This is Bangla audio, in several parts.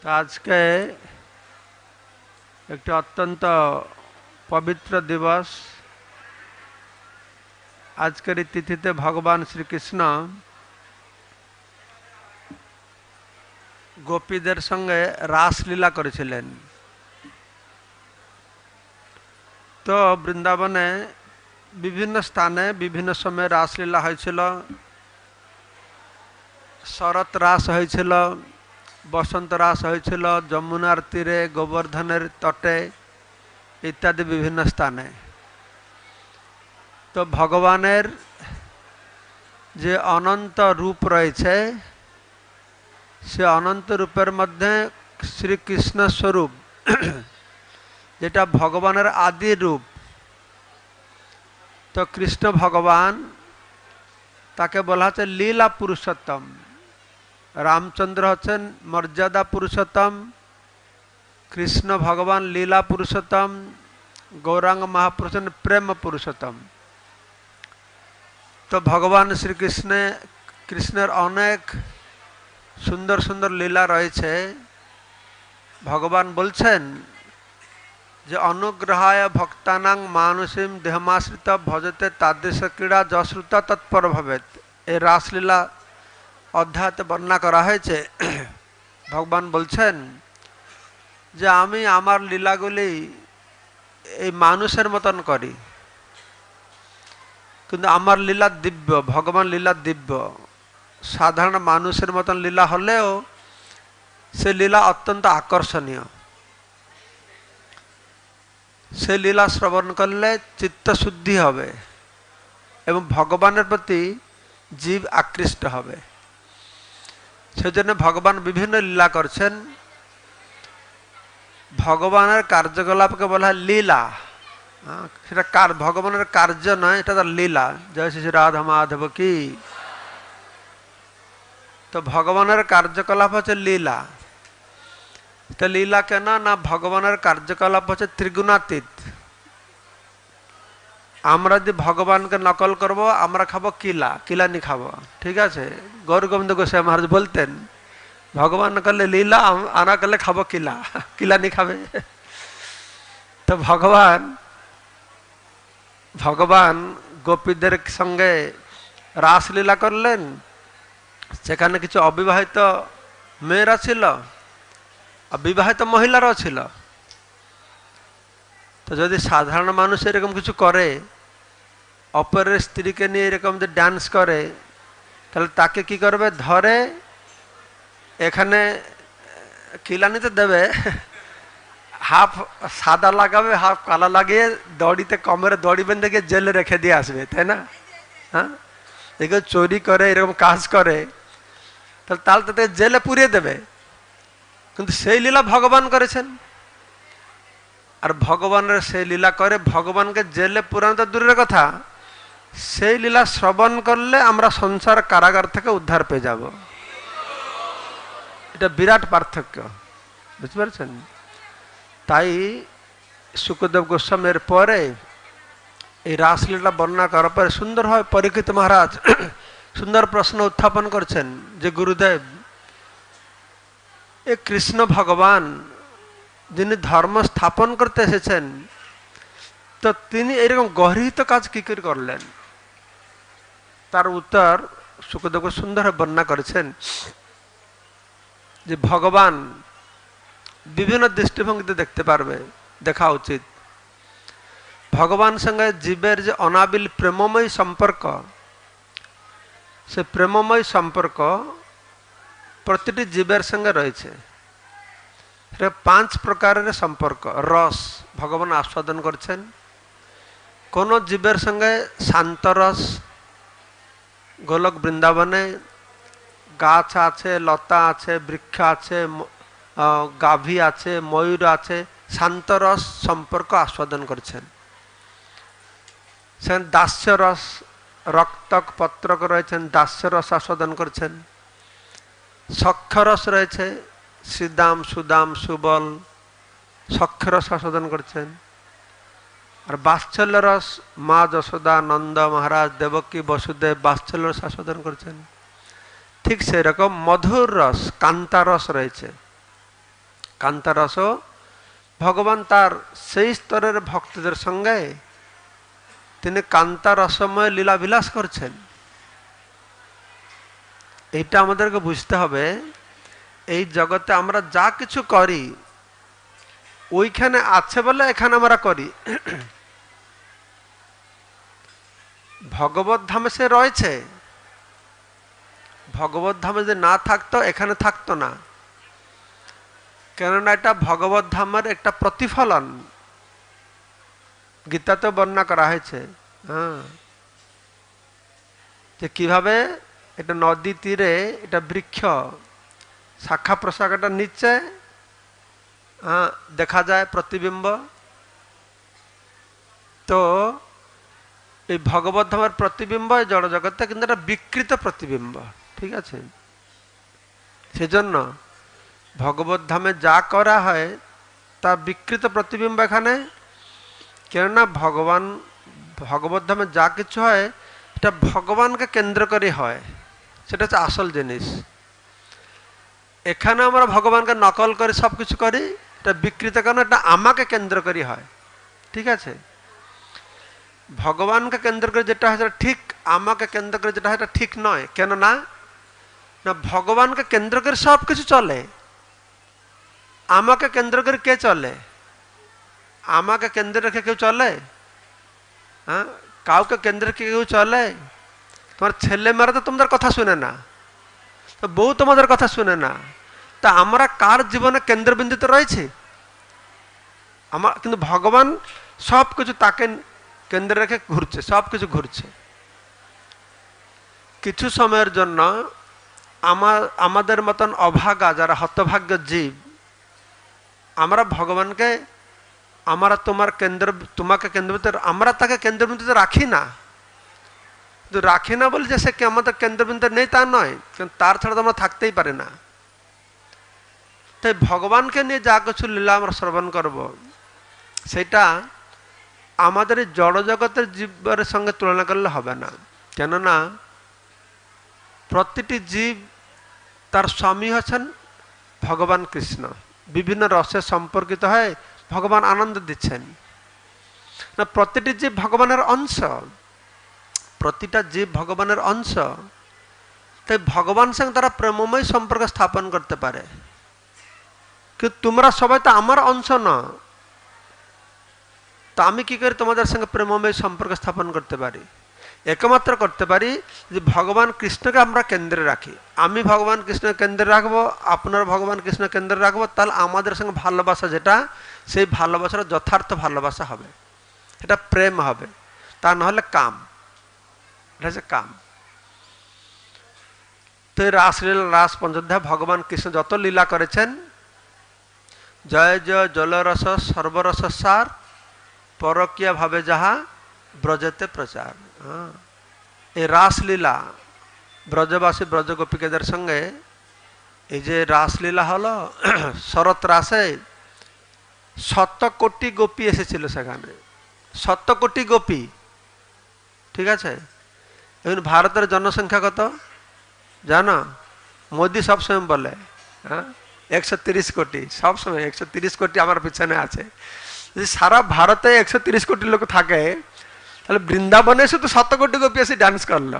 তো আজকে একটি অত্যন্ত পবিত্র দিবস। আজকের এই তিথিতে ভগবান শ্রীকৃষ্ণ গোপীদের সঙ্গে রাসলীলা করেছিলেন। তো বৃন্দাবনে বিভিন্ন স্থানে বিভিন্ন সময়ে রাসলীলা হয়েছিল। শরৎ রাস হয়েছিল, বসন্ত রাস হয়েছিল যমুনার তীরে, গোবর্ধনের তটে ইত্যাদি বিভিন্ন স্থানে। তো ভগবানের যে অনন্ত রূপ রয়েছে, সে অনন্ত রূপের মধ্যে শ্রীকৃষ্ণ স্বরূপ যেটা ভগবানের আদি রূপ। তো কৃষ্ণ ভগবান, তাকে বলা হচ্ছে লীলা পুরুষোত্তম। রামচন্দ্র হচ্ছেন মর্যাদা পুরুষোত্তম, কৃষ্ণ ভগবান লীলা পুরুষোত্তম, গৌরাঙ্গ মহাপুরুষ প্রেম পুরুষোত্তম। তো ভগবান কৃষ্ণের অনেক সুন্দর সুন্দর লীলা রয়েছে। ভগবান বলছেন যে অনুগ্রহায় ভক্তানাং মানুষীম দেহমাশ্রিত ভজতে তাদৃশ ক্রীড়া যশ্রুত তৎপর ভবেত। এই রাসলীলা অধ্যায়তে বর্ণনা করা হয়েছে। ভগবান বলছেন যে আমি আমার লীলাগুলি এই মানুষের মতন করি, কিন্তু আমার লীলা দিব্য, ভগবান লীলা দিব্য। সাধারণ মানুষের মতন লীলা হলেও সে লীলা অত্যন্ত আকর্ষণীয়। সে লীলা শ্রবণ করলে চিত্ত শুদ্ধি হবে এবং ভগবানের প্রতি জীব আকৃষ্ট হবে। সেজন্য ভগবান বিভিন্ন লীলা করছেন। ভগবানের কার্যকলাপকে বলা হয় লীলা। সেটা ভগবানের কার্য নয়, এটা তার লীলা। জয় শ্রী রাধা মাধব কি। তো ভগবানের কার্যকলাপ হচ্ছে লীলা। তো লীলা কেন না, ভগবানের কার্যকলাপ হচ্ছে ত্রিগুণাতীত। আমরা যদি ভগবানকে নকল করব, আমরা খাবো কিলানি খাবো। ঠিক আছে, গৌর গোবিন্দ গোস্বামী মহারাজ বলতেন ভগবান করলে লীলা, আনা করলে খাবো কিলানি খাবে। তো ভগবান গোপীদের সঙ্গে রাসলীলা করলেন। সেখানে কিছু অবিবাহিত মেয়েরা ছিল, বিবাহিত মহিলারাও ছিল। তো যদি সাধারণ মানুষ এরকম কিছু করে, অপরের স্ত্রীকে নিয়ে এরকম যে ডান্স করে, তাহলে তাকে কি করবে, ধরে এখানে কিলানিতে দেবে, হাফ সাদা লাগাবে, হাফ কালা লাগিয়ে দড়িতে কমরে দড়ি বেঁধে গিয়ে জেলে রেখে দিয়ে আসবে, তাই না? হ্যাঁ, এগুলো চুরি করে, এরকম কাজ করে, তাহলে তাকে জেলে পুড়িয়ে দেবে। কিন্তু সেই লীলা ভগবান করেছেন। আর ভগবানের সেই লীলা করে ভগবানকে জেলে পুরানো তো দূরের কথা, সেই লীলা শ্রবণ করলে আমরা সংসার কারাগার থেকে উদ্ধার পেয়ে যাব। এটা বিরাট পার্থক্য, বুঝতে পারছেন? তাই শুকদেব গোস্বামীর পরে এই রাসলীলা বর্ণনা করার পরে সুন্দরভাবে পরীক্ষিত মহারাজ সুন্দর প্রশ্ন উত্থাপন করছেন যে গুরুদেব, এ কৃষ্ণ ভগবান যিনি ধর্ম স্থাপন করতে এসেছেন, তো তিনি এরকম গর্হিত কাজ কি করে করলেন? তার উত্তর শুকদেব সুন্দর বর্ণনা করেছেন যে ভগবান বিভিন্ন দৃষ্টিভঙ্গিতে দেখতে পারবে, দেখা উচিত। ভগবান সঙ্গে জীবের যে অনাবিল প্রেমময় সম্পর্ক, সে প্রেমময় সম্পর্ক প্রতিটি জীবের সঙ্গে রয়েছে। 5 প্রকারের সম্পর্ক, রস ভগবান আস্বাদন করছেন। কোন জীবের সঙ্গে শান্ত রস, গোলক বৃন্দাবনে গাছ আছে, লতা আছে, বৃক্ষ আছে, গাভী আছে, ময়ূর আছে, শান্ত রস সম্পর্ক আস্বাদন করছেন। সেখানে দাস্য রস, রক্তক পত্রক রয়েছেন, দাস্য রস আস্বাদন করছেন। সখ্যরস রয়েছে, শ্রীদাম সুদাম সুবল সখ্যরস আস্বাদন করছেন। আর বাৎসল্য রস, মা যশোদা, নন্দ মহারাজ, দেবকী, বসুদেব বাৎসল্য রস আস্বাদন করছেন। ঠিক সেই রকম মধুর রস, কান্তা রস রয়েছে। কান্তারস ভগবান তার সেই স্তরের ভক্তদের সঙ্গে তিনি কান্তারসময় লীলাবিলাস করছেন। এইটা আমাদেরকে বুঝতে হবে। এই জগতে আমরা যা কিছু করি ওইখানে আছে বলে এখানে আমরা করি। ভগবত ধামে সে রয়েছে, ভগবত ধামে যদি না থাকতো এখানে থাকতো না, কেননা এটা ভগবত ধামের একটা প্রতিফলন। গীতাতে বর্ণনা করা হয়েছে যে কিভাবে এটা নদী তীরে এটা বৃক্ষ শাখা প্রশাখাটার নিচে দেখা যায় প্রতিবিম্ব। তো এই ভগবত ধামের প্রতিবিম্ব জড় জগতে কিন্তু এটা বিকৃত প্রতিবিম্ব, ঠিক আছে? সেজন্য ভগবত ধামে যা করা হয় তা বিকৃত প্রতিবিম্ব এখানে। কেননা ভগবান ভগবত ধামে যা কিছু হয় এটা ভগবানকে কেন্দ্র করে হয়, সেটা হচ্ছে আসল জিনিস। এখানে আমরা ভগবানকে নকল করে সব কিছু করি, এটা বিকৃত, কারণ এটা আমাকে কেন্দ্র করে হয়, ঠিক আছে? ভগবানকে কেন্দ্র করে যেটা হয় সেটা ঠিক, আমাকে কেন্দ্র করে যেটা হয় এটা ঠিক নয়। কেন না? না, ভগবানকে কেন্দ্র করে সব কিছু চলে, আমাকে কেন্দ্র করে কে চলে? আমাকে কেন্দ্রে রেখে কেউ চলে? হ্যাঁ, কাউকে কেন্দ্রে রেখে কেউ চলে? তোমার ছেলে মেয়েরা তো তোমাদের কথা শুনে না, তো বউ তোমাদের কথা শুনে না, তা আমরা কার জীবনে কেন্দ্রবিন্দুতে রয়েছে? আমার কিন্তু ভগবান সব কিছু তাকে কেন্দ্রে রেখে ঘুরছে, সব কিছু ঘুরছে। কিছু সময়ের জন্য আমাদের মতন অভাগা যারা হতভাগ্য জীব, আমরা ভগবানকে তোমাকে কেন্দ্রবিন্দুতে, আমরা তাকে কেন্দ্রবিন্দুতে রাখি না। কিন্তু রাখি না বলে যে সে আমাদের কেন্দ্রবিন্দুতে নেই তা নয়, কিন্তু তার ছাড়া তো আমরা থাকতেই পারি না। তাই ভগবানকে নিয়ে যা কিছু লীলা আমরা শ্রবণ করব, সেটা আমাদের এই জড়জগতের জীবের সঙ্গে তুলনা করলে হবে না। কেননা প্রতিটি জীব তার স্বামী হচ্ছেন ভগবান কৃষ্ণ, বিভিন্ন রসে সম্পর্কিত হয়ে ভগবান আনন্দ দিচ্ছেন না। প্রতিটি জীব ভগবানের অংশ, প্রতিটা জীব ভগবানের অংশ। তাই ভগবান সঙ্গে তারা প্রেমময় সম্পর্ক স্থাপন করতে পারে। কিন্তু তোমরা সবাই তো আমার অংশ না, তো আমি কি করে তোমাদের সঙ্গে প্রেমময় সম্পর্ক স্থাপন করতে পারি? একমাত্র করতে পারি যে ভগবান কৃষ্ণকে আমরা কেন্দ্রে রাখি। আমি ভগবান কৃষ্ণকে কেন্দ্রে রাখবো, আপনারা ভগবান কৃষ্ণ কেন্দ্রে রাখবো, তাহলে আমাদের সঙ্গে ভালোবাসা যেটা, সেই ভালোবাসার যথার্থ ভালোবাসা হবে, এটা প্রেম হবে। তা নাহলে কাম, এটা হচ্ছে কাম। তো এই রাসলীলা রাস পঞ্চধ্যায় ভগবান কৃষ্ণ যত লীলা করেছেন, জয় জয় জলরস সর্বরস সার, পরকীয়া ভাবে যাহা ব্রজতে প্রচার। এই রাসলীলা ব্রজবাসী ব্রজ গোপীকেদের সঙ্গে এই যে রাসলীলা হলো, শরৎ রাসে 100 কোটি গোপী এসেছিল সেখানে, 100 কোটি গোপী, ঠিক আছে? এখন ভারতের জনসংখ্যা কত জানো? মোদি সবসময় বলে 130 কোটি, সবসময় 130 কোটি আমার পিছনে আছে। যদি সারা ভারতে 130 কোটি লোক থাকে, তাহলে বৃন্দাবনে শুধু 100 কোটি গোপী এসে ডান্স করলো।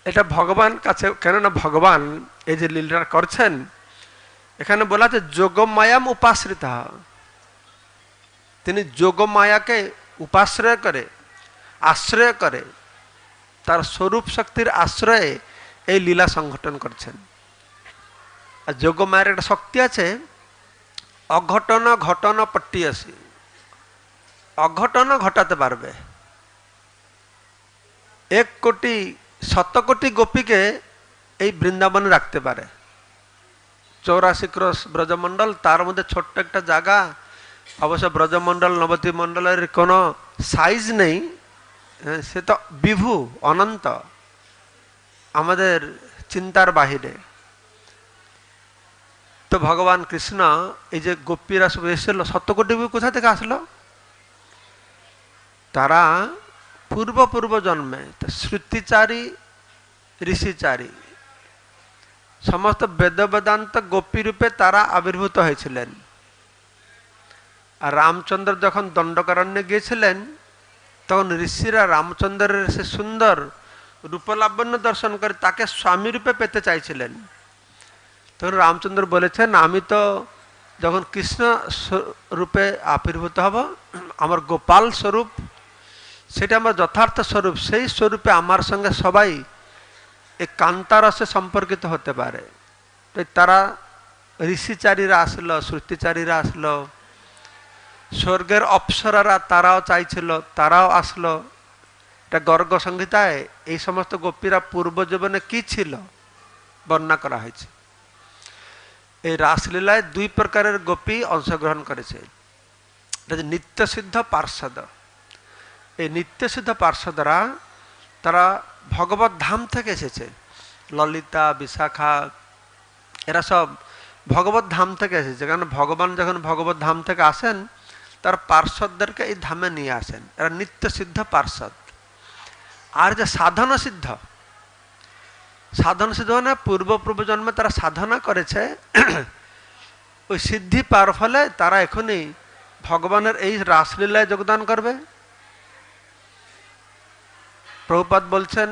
এটা ভগবান কাছে, কেননা ভগবান এই যে লীলা করছেন, এখানে বলা আছে যোগমায়াম উপাশ্রিতা, তিনি যোগমায়াকে উপাশ্রয় করে, আশ্রয় করে, তার স্বরূপ শক্তির আশ্রয়ে এই লীলা সংগঠন করছেন। আর যোগমায়ার একটা শক্তি আছে, অঘটন ঘটন পট্টিয়াসী, অঘটন ঘটাতে পারবে। 1 কোটি 100 কোটি গোপীকে এই বৃন্দাবনে রাখতে পারে। 84 ক্রোশ ব্রজমণ্ডল, তার মধ্যে ছোট্ট একটা জায়গা। অবশ্য ব্রজমণ্ডল নবদ্বীপ মণ্ডলের কোনো সাইজ নেই, সে তো বিভু, অনন্ত, আমাদের চিন্তার বাহিরে। তো ভগবান কৃষ্ণ এই যে গোপীরা সব এসেছিল, 100 কোটি কোথা থেকে আসলো? তারা পূর্ব জন্মে শ্রুতিচারী ঋষিচারী সমস্ত বেদ বেদান্ত গোপী রূপে তারা আবির্ভূত হয়েছিলেন। আর রামচন্দ্র যখন দণ্ডকারণ্যে গিয়েছিলেন তখন ঋষিরা রামচন্দ্রের সে সুন্দর রূপলাবণ্য দর্শন করে তাকে স্বামী রূপে পেতে চাইছিলেন। তখন রামচন্দ্র বলেছেন, আমি তো যখন কৃষ্ণ রূপে আবির্ভূত হব, আমার গোপাল স্বরূপ সেটা আমার যথার্থ স্বরূপ, সেই স্বরূপে আমার সঙ্গে সবাই এই কান্তারসে সম্পর্কিত হতে পারে। তারা ঋষিচারীরা আসলো, শ্রুতিচারীরা আসলো, স্বর্গের অপ্সরারা তারাও চাইছিল, তারাও আসলো। এটা গর্গ সংহিতায় এই সমস্ত গোপীরা পূর্ব জীবনে কি ছিল বর্ণনা করা হয়েছে। এই রাসলীলায় দুই প্রকারের গোপী অংশগ্রহণ করেছে। এটা যে নিত্যসিদ্ধ পার্ষদ, এই নিত্যসিদ্ধ পার্ষদরা তারা ভগবত ধাম থেকে এসেছে। ললিতা, বিশাখা এরা সব ভগবত ধাম থেকে এসেছে। কারণ ভগবান যখন ভগবত ধাম থেকে আসেন তার পার্ষদদেরকে এই ধামে নিয়ে আসেন। এরা নিত্যসিদ্ধ পার্ষদ। আর যে সাধনা সিদ্ধ, সাধনা সিদ্ধ মানে পূর্ব জন্মে তারা সাধনা করেছে, ওই সিদ্ধি পাওয়ার ফলে তারা এখনই ভগবানের এই রাসলীলায় যোগদান করবে। প্রভুপাদ বলছেন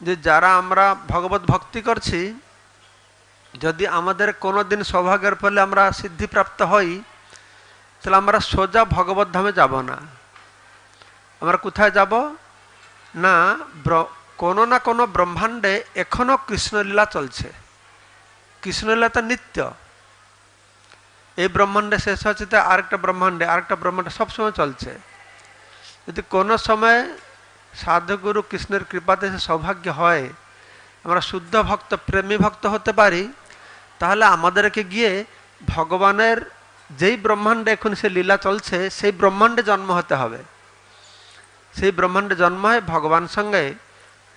যে যারা আমরা ভগবত ভক্তি করছি, যদি আমাদের কোনোদিন সৌভাগ্যের ফলে আমরা সিদ্ধিপ্রাপ্ত হই, তাহলে আমরা সোজা ভগবত ধামে যাব না। আমরা কোথায় যাব না, কোনো না কোনো ব্রহ্মাণ্ডে এখনো কৃষ্ণলীলা চলছে। কৃষ্ণলীলা তো নিত্য। এই ব্রহ্মাণ্ডে শেষ হচ্ছে তো আরেকটা ব্রহ্মাণ্ডে সবসময় চলছে। যদি কোনো সময় সাধুগুরু কৃষ্ণের কৃপাতে সে সৌভাগ্য হয়, আমরা শুদ্ধ ভক্ত, প্রেমী ভক্ত হতে পারি, তাহলে আমাদেরকে গিয়ে ভগবানের যেই ব্রহ্মাণ্ডে এখন সে লীলা চলছে সেই ব্রহ্মাণ্ডে জন্ম হতে হবে। সেই ব্রহ্মাণ্ডে জন্ম হয় ভগবান সঙ্গে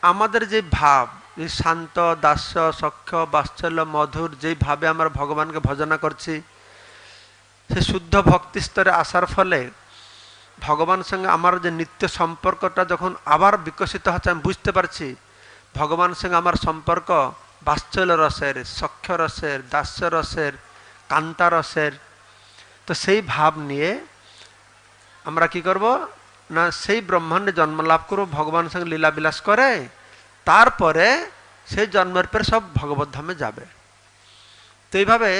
আমাদের যে ভাব, যে শান্ত, দাস্য, সখ্য, বাৎসল্য, মধুর যেই ভাবে আমরা ভগবানকে ভজনা করছি, সে শুদ্ধ ভক্তি স্তরে আসার ফলে ভগবান সঙ্গে আমার যে নিত্য সম্পর্কটা যখন আবার বিকশিত হচ্ছে, আমি বুঝতে পারছি ভগবান সঙ্গে আমার সম্পর্ক বাৎসল্য রসের, সখ্য রসের, দাস্য রসের, কান্তা রসের। তো সেই ভাব নিয়ে আমরা কি করব না, সেই ব্রহ্মাণ্ডে জন্ম লাভ করব, ভগবানের সঙ্গে লীলা বিলাস করে, তারপরে সেই জন্মের পর সব ভগবত ধামে যাবে। তো এইভাবে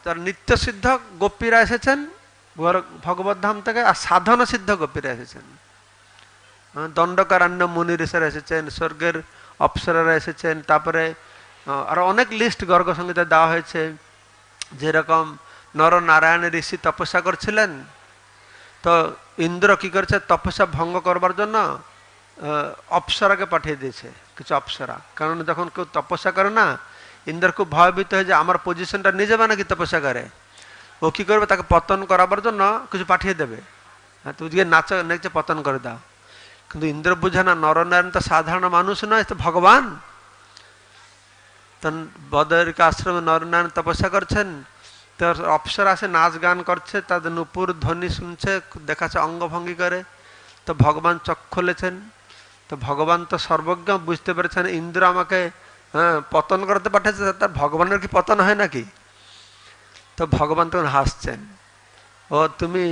তার নিত্য সিদ্ধ গোপীরা এসেছেন ভগবত ধাম থেকে, আর সাধন সিদ্ধ গোপীরা এসেছেন। দণ্ডকারণ্য মুনি ঋষিরা এসেছেন, স্বর্গের অপ্সরারা এসেছেন, তারপরে আরো অনেক লিস্ট গর্গ সংহিতায় দেওয়া হয়েছে। যেরকম নরনারায়ণ ঋষি তপস্যা করছিলেন, তো ইন্দ্র কি করেছে, তপস্যা ভঙ্গ করবার জন্য অপ্সরাকে পাঠিয়ে দিয়েছে, কিছু অপ্সরা। কারণ যখন কেউ তপস্যা করে না, ইন্দ্র খুব ভয়ভীত হয়ে যে আমার পজিশনটা নিয়ে যাবে নাকি তপস্যা করে, ও কি করবে, তাকে পতন করাবার জন্য কিছু পাঠিয়ে দেবে। হ্যাঁ, তুমি গিয়ে নেচে পতন করে দাও। কিন্তু ইন্দ্র বুঝে না, নরনারায়ণ তো সাধারণ মানুষ নয়, তো ভগবান। তখন বদরিকা আশ্রমে নরনারায়ণ তপস্যা করছেন, তো অপ্সরা আসে, নাচ গান করছে, তাদের নুপুর ধ্বনি শুনছে, দেখাচ্ছে অঙ্গভঙ্গি করে। তো ভগবান চোখ খুলেছেন। তো ভগবান তো সর্বজ্ঞ, বুঝতে পেরেছেন ইন্দ্র আমাকে পতন করতে পাঠিয়েছে, তার ভগবানের কি পতন হয় নাকি? তো ভগবান তখন হাসছেন, ও তুমি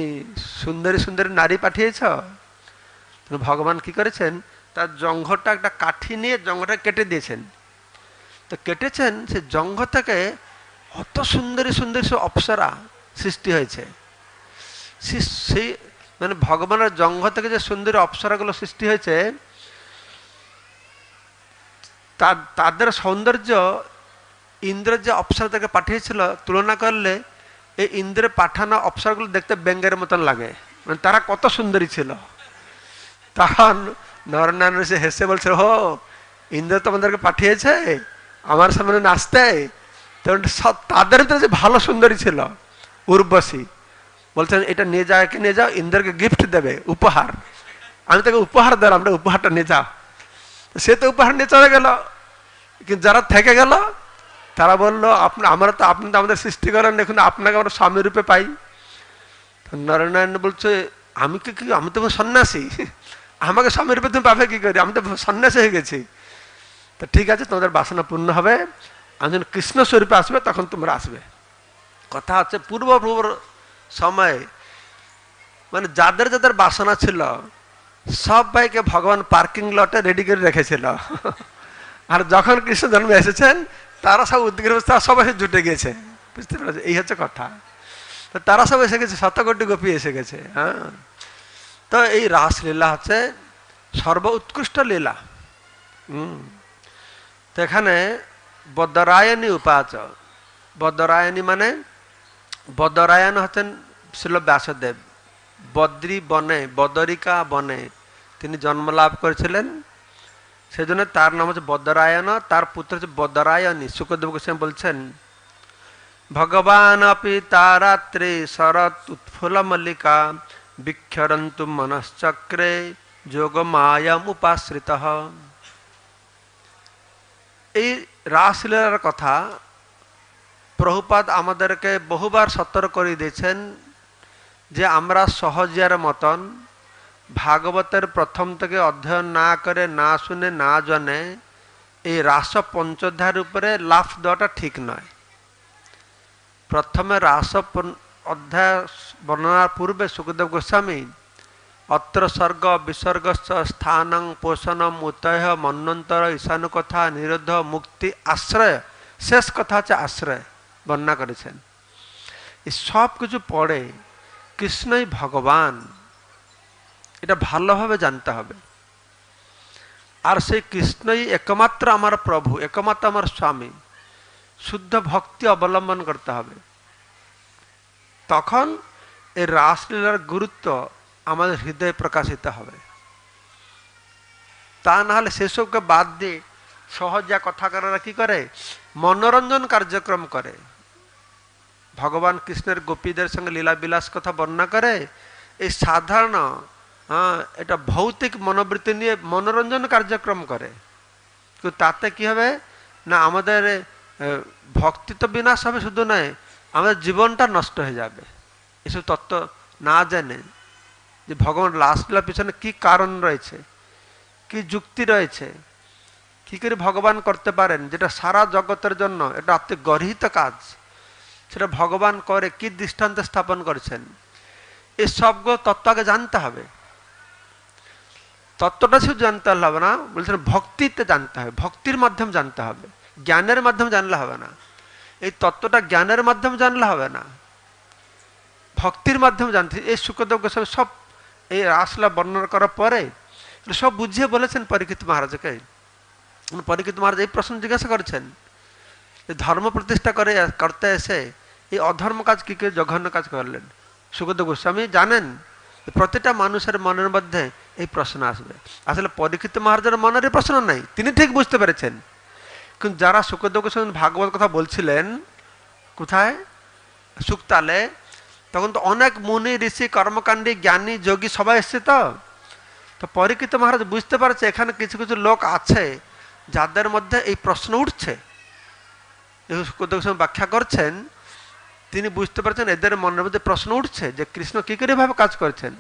সুন্দরী সুন্দরী নারী পাঠিয়েছ। ভগবান কি করেছেন, তার জঙ্ঘটা একটা কাঠি নিয়ে জঙ্ঘটা কেটে দিয়েছেন। তো কেটেছেন, সে জঙ্ঘ থেকে অত সুন্দরী সুন্দরী সে অপ্সরা সৃষ্টি হয়েছে। সেই মানে ভগবানের জঙ্ঘ থেকে যে সুন্দরী অপ্সরাগুলো সৃষ্টি হয়েছে, তাদের সৌন্দর্য ইন্দ্রের যে অপ্সরা থেকে পাঠিয়েছিল তুলনা করলে এই ইন্দ্রের পাঠানো অপ্সরাগুলো দেখতে ব্যঙ্গের মতন লাগে, মানে তারা কত সুন্দরী ছিল। তখন নরনারায়ণ এসে হেসে বলছে, হো ইন্দ্র তোমাদেরকে পাঠিয়েছে আমার সামনে নাচতে। তখন তাদের ভিতরে যে ভালো সুন্দরী ছিল উর্বশী, বলছেন এটা নিয়ে যাও, একে নিয়ে যাও, ইন্দ্রকে গিফট দেবে, উপহার। আমি তাকে উপহার দিলাম, আমরা উপহারটা নিয়ে যাও। সে তো উপহার নিয়ে চলে গেল, কিন্তু যারা থেকে গেল তারা বললো, আমরা তো আপনি তো আমাদের সৃষ্টি করেন, দেখুন আপনাকে আমরা স্বামী রূপে পাই। নরনারায়ণ বলছে, আমি তো সন্ন্যাসী, আমাকে স্বামী রূপে তুমি পাবে কি করি, আমি তো সন্ন্যাসী হয়ে গেছি। তো ঠিক আছে, তোমাদের বাসনা পূর্ণ হবে, আর যখন কৃষ্ণ স্বরূপে আসবে তখন তোমরা আসবে। কথা হচ্ছে পূর্ব পূর্ব সময় মানে যাদের যাদের বাসনা ছিল সবাইকে ভগবান পার্কিং লটে রেডি করে রেখেছিল। আর যখন কৃষ্ণ জন্মে এসেছেন তারা সব উদ্গ্রীব সবাই জুটে গেছে, বুঝতে পেরেছে? এই হচ্ছে কথা। তো তারা সব এসে গেছে, 7 কোটি গোপী এসে গেছে। হ্যাঁ, তো এই রাসলীলা হচ্ছে সর্ব উৎকৃষ্ট লীলা। তো এখানে বদরায়ণী উপাচ, বদরায়ণী মানে বদরায়ণ হচ্ছেন শিল ব্যাসদেব। বদ্রী বনে, বদরিকা বনে তিনি জন্মলাভ করেছিলেন, সেই জন্য তার নাম হচ্ছে বদরায়ণ, তার পুত্র হচ্ছে বদরায়ণী। শুকদেব গোস্বামী বলছেন ভগবান আপি তারাত্রে শরৎ উৎফুল্ল মল্লিকা বিক্ষরন্তু মনশ্চক্রে যোগ মায়াম উপাশ্রিত। এই রাসলীলার কথা প্রভুপাদ আমাদেরকে বহুবার সতর্ক করে দিয়েছেন যে আমরা সহজিয়ার মতন ভাগবতের প্রথম থেকে অধ্যয়ন না করে, না শুনে, না জানে এই রাস পঞ্চোধ্যায়ের উপরে লাফ দেওয়াটা ঠিক নয়। প্রথমে রাস অধ্যায় বর্ণনার পূর্বে সুখদেব গোস্বামী অত্র স্বর্গ বিসর্গ স্থানং পোষণম উতয় মন্বন্তর ঈশানু কথা নিরোধ মুক্তি আশ্রয়, শেষ কথা হচ্ছে আশ্রয় বর্ণনা করেছেন। এই সব কিছু পড়ে কৃষ্ণই ভগবান এটা ভালোভাবে জানতে হবে। আর সেই কৃষ্ণই একমাত্র আমার প্রভু, একমাত্র আমার স্বামী। শুদ্ধ ভক্তি অবলম্বন করতে হবে, তখন এই রাসলীলার গুরুত্ব আমাদের হৃদয়ে প্রকাশিত হবে। তা না হলে সেসবকে বাদ দিয়ে সহজা কথাকাররা কি করে, মনোরঞ্জন কার্যক্রম করে, ভগবান কৃষ্ণের গোপীদের সঙ্গে লীলা বিলাস কথা বর্ণনা করে। এই সাধারণ এটা ভৌতিক মনোবৃত্তি নিয়ে মনোরঞ্জন কার্যক্রম করে, কিন্তু তাতে কি হবে না, আমাদের ভক্তি তো বিনাশ হবে শুধু নয়, আমাদের জীবনটা নষ্ট হয়ে যাবে। এসব তত্ত্ব না জেনে যে ভগবান রাসলীলার পিছনে কি কারণ রয়েছে, কি যুক্তি রয়েছে, কি করে ভগবান করতে পারেন, যেটা সারা জগতের জন্য এটা আত্মগর্হিত কাজ, সেটা ভগবান করে কি দৃষ্টান্ত স্থাপন করেছেন, এই সবগুলো তত্ত্ব আগে জানতে হবে। তত্ত্বটা শুধু জানতে হবে না, বলছেন ভক্তিতে জানতে হবে, ভক্তির মাধ্যমে জানতে হবে, জ্ঞানের মাধ্যমে জানলে হবে না। এই তত্ত্বটা জ্ঞানের মাধ্যমে জানলে হবে না, ভক্তির মাধ্যমে জানতে। এই শুকদেব গোস্বামী সব এই রাসলীলা বর্ণনা করার পরে সব বুঝিয়ে বলেছেন পরীক্ষিত মহারাজকে। পরীক্ষিত মহারাজ এই প্রশ্ন জিজ্ঞাসা করেছেন, ধর্ম প্রতিষ্ঠা করতে এসে এই অধর্ম কাজ কি করে জঘন্য কাজ করলেন। শুকদেব গোস্বামী জানেন প্রতিটা মানুষের মনের মধ্যে এই প্রশ্ন আসবে। আসলে পরীক্ষিত মহারাজের মনের এই প্রশ্ন নাই, তিনি ঠিক বুঝতে পেরেছেন। কিন্তু যারা শুকদেব গোস্বামী ভাগবত কথা বলছিলেন কোথায়, সুক্তালে, তখন তো অনেক মুনি ঋষি কর্মকাণ্ডী জ্ঞানী যোগী সবাই এসছে। তো পরীক্ষিত মহারাজ বুঝতে পারছে এখানে কিছু কিছু লোক আছে যাদের মধ্যে এই প্রশ্ন উঠছে। শুকদেব গোস্বামী ব্যাখ্যা করছেন, তিনি বুঝতে পারছেন এদের মনের মধ্যে প্রশ্ন উঠছে যে কৃষ্ণ কি করে ভাবে কাজ করছেন।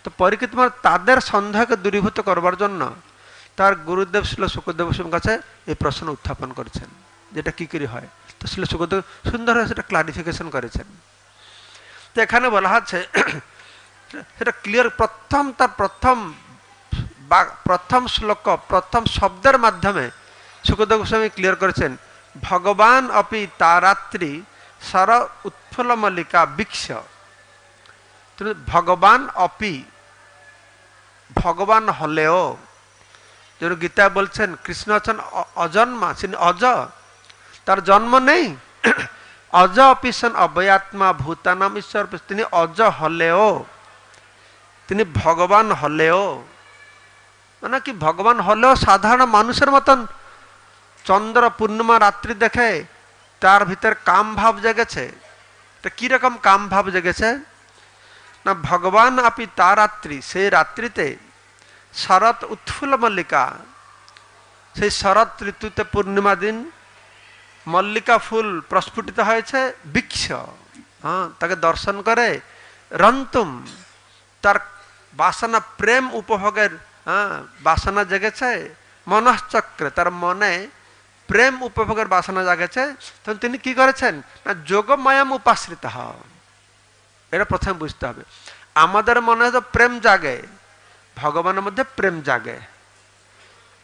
তো পরীক্ষিত মহারাজ তাদের সন্দেহকে দূরীভূত করবার জন্য তার গুরুদেব শিল শুকদেব গোস্বামীর কাছে এই প্রশ্ন উত্থাপন করেছেন, যেটা কি করে হয়। তো শিল শুকদেব সুন্দরভাবে সেটা ক্লারিফিকেশন করেছেন। তো এখানে বলা হচ্ছে সেটা ক্লিয়ার, তার প্রথম শ্লোক প্রথম শব্দের মাধ্যমে শুকদেব গোস্বামী ক্লিয়ার করেছেন, ভগবান অপি তারাত্রি সর উৎফুল্ল মল্লিকা বৃক্ষ। ভগবান অপি, ভগবান হলেও, যেন গীতা বলছেন কৃষ্ণ আছেন অজন্মা, তিনি অজ, তার জন্ম নেই। অজ অপিসন অবয়াত্মা ভূতানাম ঈশ্বর, তিনি অজ হলেও, তিনি ভগবান হলেও, মানে কি ভগবান হলেও সাধারণ মানুষের মতন চন্দ্র পূর্ণিমা রাত্রি দেখে তার ভিতর কাম ভাব জেগেছে। তা কিরকম কাম ভাব জেগেছে না, ভগবান আপনি তার রাত্রি, সেই রাত্রিতে শরৎ উৎফুল্ল মল্লিকা, সেই শরৎ ঋতুতে পূর্ণিমা দিন মল্লিকা ফুল প্রস্ফুটিত হয়েছে, বৃক্ষ তাকে দর্শন করে রন্তুম, তার বাসনা প্রেম উপভোগের বাসনা জেগেছে, মনশ্চক্রে, তার মনে প্রেম উপভোগের বাসনা জাগেছে, তখন তিনি কি করেছেন না যোগমায়াম উপাশ্রিত। এটা প্রথমে বুঝতে হবে। আমাদের মনে হয় প্রেম জাগে, ভগবানের মধ্যে প্রেম জাগে,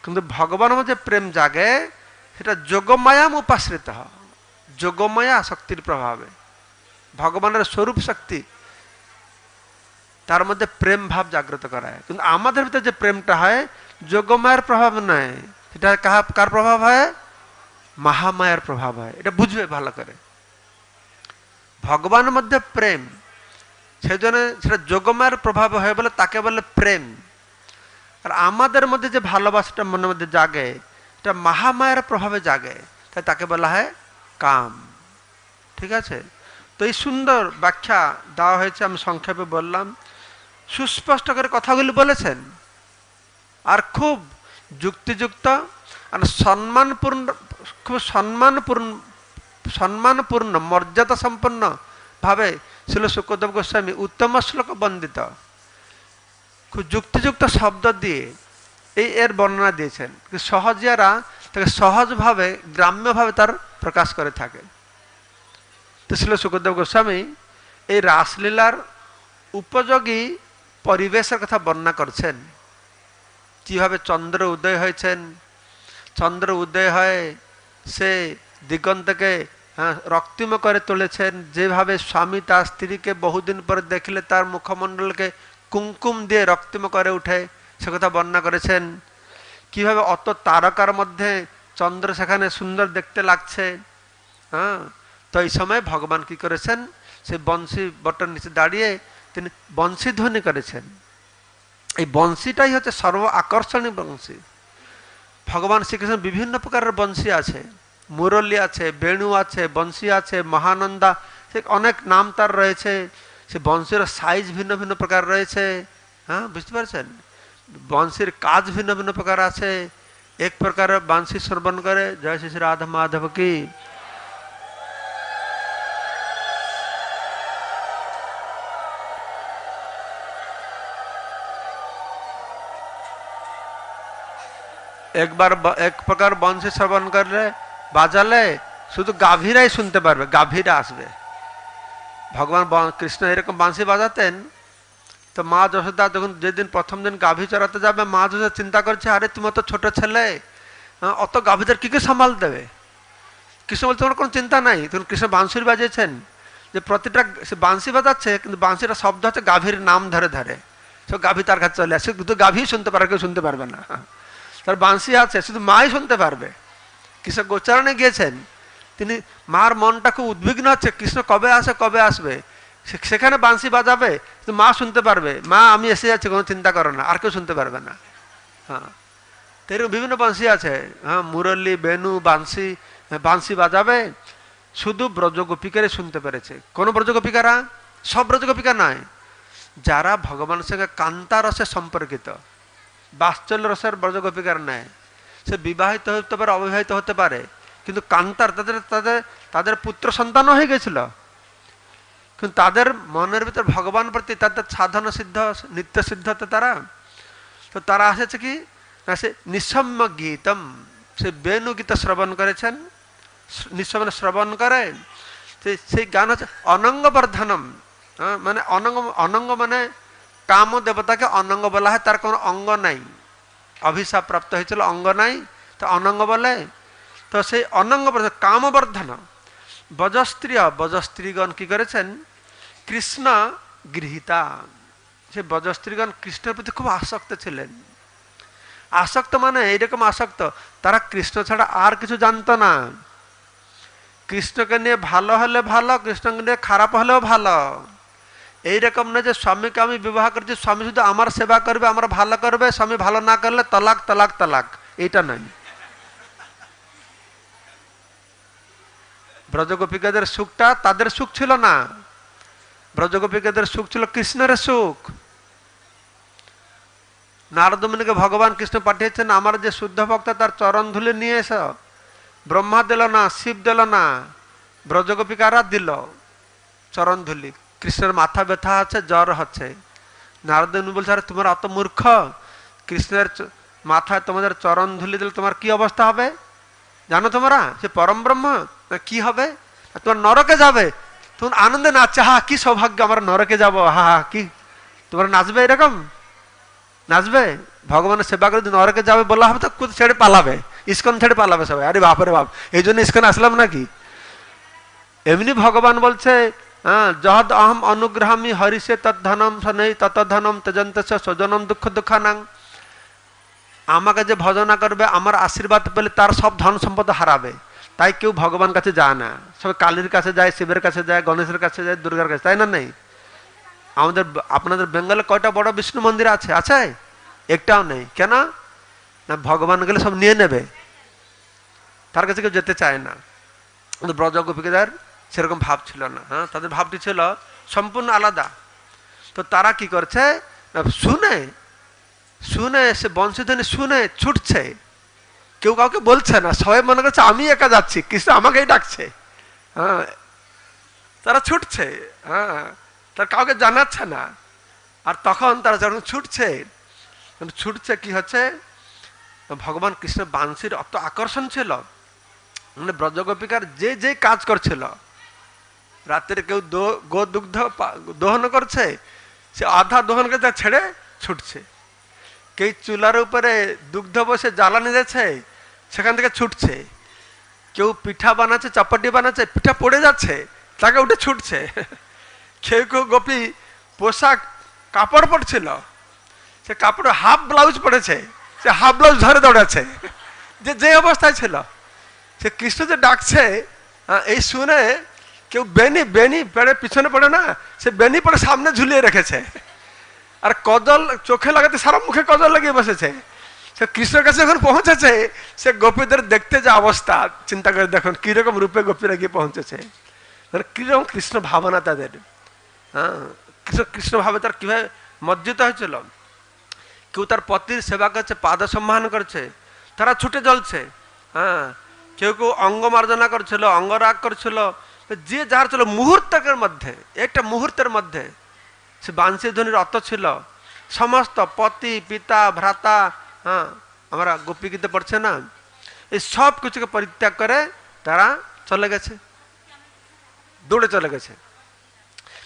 কিন্তু ভগবানের মধ্যে প্রেম জাগে সেটা যোগমায়াম উপাশ্রিত, যোগমায়া শক্তির প্রভাবে। ভগবানের স্বরূপ শক্তি তার মধ্যে প্রেম ভাব জাগ্রত করায়। কিন্তু আমাদের ভিতরে যে প্রেমটা হয় যোগমায়ার প্রভাব নয়, সেটা কার প্রভাব হয়? মহামায়ার প্রভাব হয়। এটা বুঝবে ভালো করে। ভগবানের মধ্যে প্রেম, সেই জন্য সেটা যোগমায়ের প্রভাব হয় বলে তাকে বলে প্রেম। আর আমাদের মধ্যে যে ভালোবাসাটা মনের মধ্যে জাগে এটা মহামায়ার প্রভাবে জাগে, তাই তাকে বলা হয় কাম। ঠিক আছে? তো এই সুন্দর ব্যাখ্যা দেওয়া হয়েছে, আমি সংক্ষেপে বললাম। সুস্পষ্ট করে কথাগুলি বলেছেন, আর খুব যুক্তিযুক্ত আর সম্মানপূর্ণ, খুব সম্মানপূর্ণ মর্যাদা সম্পন্ন ভাবে ছিল শুকদেব গোস্বামী উত্তম শ্লোক বন্দিত খুব যুক্তিযুক্ত শব্দ দিয়ে এর বর্ণনা দিয়েছেন। সহজিয়ারা তাকে সহজভাবে গ্রাম্যভাবে তার প্রকাশ করে থাকে। তো ছিল শুকদেব গোস্বামী এই রাসলীলার উপযোগী পরিবেশের কথা বর্ণনা করছেন। কিভাবে চন্দ্র উদয় হয়েছেন, চন্দ্র উদয় হয়ে সে দিগন্তকে রক্তিম করে তুলেছেন, যেভাবে স্বামী তার স্ত্রীকে বহুদিন পরে দেখলে তার মুখমণ্ডলকে কুমকুম দিয়ে রক্তিম করে উঠে, সে কথা বর্ণনা করেছেন। কিভাবে অত তারকার মধ্যে চন্দ্র সেখানে সুন্দর দেখতে লাগছে। তো এই সময় ভগবান কি করেছেন, সেই বংশী বটের নিচে দাঁড়িয়ে তিনি বংশী ধ্বনি করেছেন। এই বংশীটাই হচ্ছে সর্ব আকর্ষণীয় বংশী। ভগবান শ্রীকৃষ্ণ বিভিন্ন প্রকারের বংশী আছে, মুরলী আছে, বেণু আছে, বংশী আছে, মহানন্দা, সে অনেক নাম তার রয়েছে। সে বংশীর সাইজ ভিন্ন ভিন্ন প্রকার রয়েছে। বুঝতে পারছেন? বংশীর কাজ ভিন্ন ভিন্ন প্রকার আছে। এক প্রকার বংশী শ্রবণ করে জয় শ্রী রাধা মাধব কি। একবার এক প্রকার বংশী শ্রবণ করলে বাজালে শুধু গাভীরাই শুনতে পারবে, গাভীরা আসবে। ভগবান কৃষ্ণ এরকম বাঁশি বাজাতেন। তো মা যশোদা যখন যেদিন প্রথম দিন গাভী চড়াতে যাবে, মা যশোদা চিন্তা করছে, আরে তুমি তো ছোট ছেলে, অত গাভীদের কি সামাল দেবে? কৃষ্ণ বলতে তোমার কোনো চিন্তা নাই। তখন কৃষ্ণ বাঁশির বাজিয়েছেন, যে প্রতিটা সে বাঁশি বাজাচ্ছে, কিন্তু বাঁশিটা শব্দ হচ্ছে গাভীর নাম ধরে ধরে। সব গাভী তার কাছে চলে আসে, শুধু গাভী শুনতে পারে, কেউ শুনতে পারবে না। তার বাঁশি আছে, শুধু মাই শুনতে পারবে। কৃষ্ণ গোচারণে গিয়েছেন, তিনি মার মনটা খুব উদ্বিগ্ন হচ্ছে, কৃষ্ণ কবে আসে কবে আসবে। সেখানে বাঁশি বাজাবে, মা শুনতে পারবে, মা আমি এসে যাচ্ছি, কোনো চিন্তা করো না, আর কেউ শুনতে পারবে না। তো এরকম বিভিন্ন বাঁশি আছে। মুরলী, বেণু, বাঁশি বাজাবে, শুধু ব্রজগোপিকারে শুনতে পেরেছে। কোন ব্রজগোপিকারা? সব ব্রজগোপিকা নয়, যারা ভগবানের সঙ্গে কান্তা রসে সম্পর্কিত, বাৎসল্য রসের ব্রজগোপিকার নেয়। সে বিবাহিত হতে পারে, অবিবাহিত হতে পারে, কিন্তু কান্তার তাদের পুত্র সন্তানও হয়ে গেছিল, কিন্তু তাদের মনের ভিতর ভগবান প্রতি তাদের সাধন সিদ্ধ নিত্য সিদ্ধতে তো তারা আসেছে কি না, সে নিঃসম্য গীতম, সে বেণু গীত শ্রবণ করেছেন। নিঃসম্য শ্রবণ করে সেই গান হচ্ছে অনঙ্গবর্ধনম। মানে অনঙ্গ মানে কাম দেবতাকে অনঙ্গ বলা হয়, তার কোনো অঙ্গ নাই, অভিশাপ প্রাপ্ত হয়েছিল, অঙ্গ নাই, তো অনঙ্গ বলে। তো সেই অনঙ্গ কামবর্ধন বজস্ত্রীগণ কি করেছেন, কৃষ্ণ গৃহীতা। সে বজস্ত্রীগণ কৃষ্ণের প্রতি খুব আসক্ত ছিলেন। আসক্ত মানে এইরকম আসক্ত, তারা কৃষ্ণ ছাড়া আর কিছু জানতো না। কৃষ্ণকে নিয়ে ভালো হলে ভালো, কৃষ্ণকে নিয়ে খারাপ হলেও ভালো। এইরকম না যে স্বামীকে আমি বিবাহ করছি, স্বামী শুধু আমার সেবা করবে, আমার ভালো করবে, স্বামী ভালো না করলে তালাক তালাক তালাক, এইটা নয়। ব্রজগোপিকাদের সুখটা তাদের সুখ ছিল না, ব্রজগোপিকাদের সুখ ছিল কৃষ্ণের সুখ। নারদ মুনিকে ভগবান কৃষ্ণ পাঠিয়েছেন, আমার যে শুদ্ধ ভক্ত তার চরণ ধুলে নিয়ে এসো। ব্রহ্মা দিল না, শিব দিল না, ব্রজগোপিকারা দিল চরণ ধুলি। কৃষ্ণের মাথা ব্যথা আছে, জ্বর হচ্ছে। নারদ মুনি বলছে, আরে তোমার অত মূর্খ, কৃষ্ণের মাথায় তোমাদের চরণ ধুলি দিলে তোমার কি অবস্থা হবে? জানো তোমরা সে পরম ব্রহ্ম কি হবে, তোমার নরকে যাবে, তখন আনন্দে নাচছে, হা কি সৌভাগ্য আমার নরকে যাব, হা হা কি, তোমরা নাচবে এরকম, নাচবে? ভগবানের সেবা করে নরকে যাবে বলা হবে তো ছেড়ে পালাবে, ইস্কন ছেড়ে পালাবে সবাই, আরে বাপরে বাপ এই জন্য ইস্কন আসলাম নাকি। এমনি ভগবান বলছে যদ অহম অনুগ্রহামি হরিষে তদ্ধনম শনৈ ততধনম তেজন্ত স্বজনম দুঃখ দুঃখানাং, আমাকে যে ভজনা করবে আমার আশীর্বাদ পেলে তার সব ধন সম্পদ হারাবে, তাই কেউ ভগবান কাছে যায় না, সবাই কালীর কাছে যায়, শিবের কাছে যায়, গণেশের কাছে যায়, দুর্গার কাছে, তাই না? নেই? আমাদের আপনাদের বেঙ্গলে কয়টা বড় বিষ্ণু মন্দির আছে? আছে? একটাও নেই। কেন না? ভগবান গেলে সব নিয়ে নেবে, তার কাছে কেউ যেতে চায় না। কিন্তু ব্রজ গোপীদের সেরকম ভাব ছিল না, হ্যাঁ, তাদের ভাবটি ছিল সম্পূর্ণ আলাদা। তো তারা কি করছে, শুনে শুনে সে বংশীধ্বনি শুনে ছুটছে, কেউ কাউকে বলছে না, সবাই মনে করছে আমি একা যাচ্ছি, কৃষ্ণ আমাকেই ডাকছে, হ্যাঁ, তারা ছুটছে, হ্যাঁ, তার কাউকে জানাচ্ছে না। আর তখন তারা যখন ছুটছে, ছুটছে কি হচ্ছে, ভগবান কৃষ্ণ বাঁশির অত আকর্ষণ ছিল, মানে ব্রজগোপিকার যে যে কাজ করছিল, রাত্রে কেউ গো দুগ্ধ দহন করছে, সে আধা দহন করতে ছেড়ে ছুটছে, কেউ চুলার উপরে দুগ্ধ বসে জ্বালানি দিচ্ছে, সেখান থেকে ছুটছে, কেউ পিঠা বানাচ্ছে, চপাটি বানাচ্ছে, পিঠা পড়ে যাচ্ছে, তাকে উঠে ছুটছে, কেউ কেউ গোপী পোশাক কাপড় পরছিল, সে কাপড়ে হাফ ব্লাউজ পরেছে, সে হাফ ব্লাউজ ধরে দৌড়াচ্ছে, যে যে অবস্থায় ছিল। সে কৃষ্ণ যে ডাকছে এই শুনে কেউ বেনি বেনি পেড়ে পিছনে পড়ে না, সে বেনি পড়ে সামনে ঝুলিয়ে রেখেছে, আর কজল চোখে লাগাতে সারা মুখে কজল লাগিয়ে বসেছে। সে কৃষ্ণের কাছে যখন পৌঁছেছে, সে গোপীদের দেখতে যে অবস্থা, চিন্তা করে দেখুন কিরকম রূপে গোপীরা গিয়ে পৌঁছেছে, কিরকম কৃষ্ণ ভাবনা তাদের, হ্যাঁ, কৃষ্ণ ভাবে তার কিভাবে মজ্জিত হয়েছিল। কেউ তার পতির সেবা করছে, পাদ সম্মান করছে, তারা ছুটে চলছে, হ্যাঁ, কেউ কেউ অঙ্গ মার্জনা করছিল, অঙ্গরাগ করছিল, যে যার ছিল মুহূর্তের মধ্যে, একটা মুহূর্তের মধ্যে সে বাঁশি ধ্বনির অর্থ ছিল সমস্ত পতি পিতা ভ্রাতা, হ্যাঁ, আমরা গোপী গীতে পড়ছে না, এই সব কিছুকে পরিত্যাগ করে তারা চলে গেছে, দৌড়ে চলে গেছে।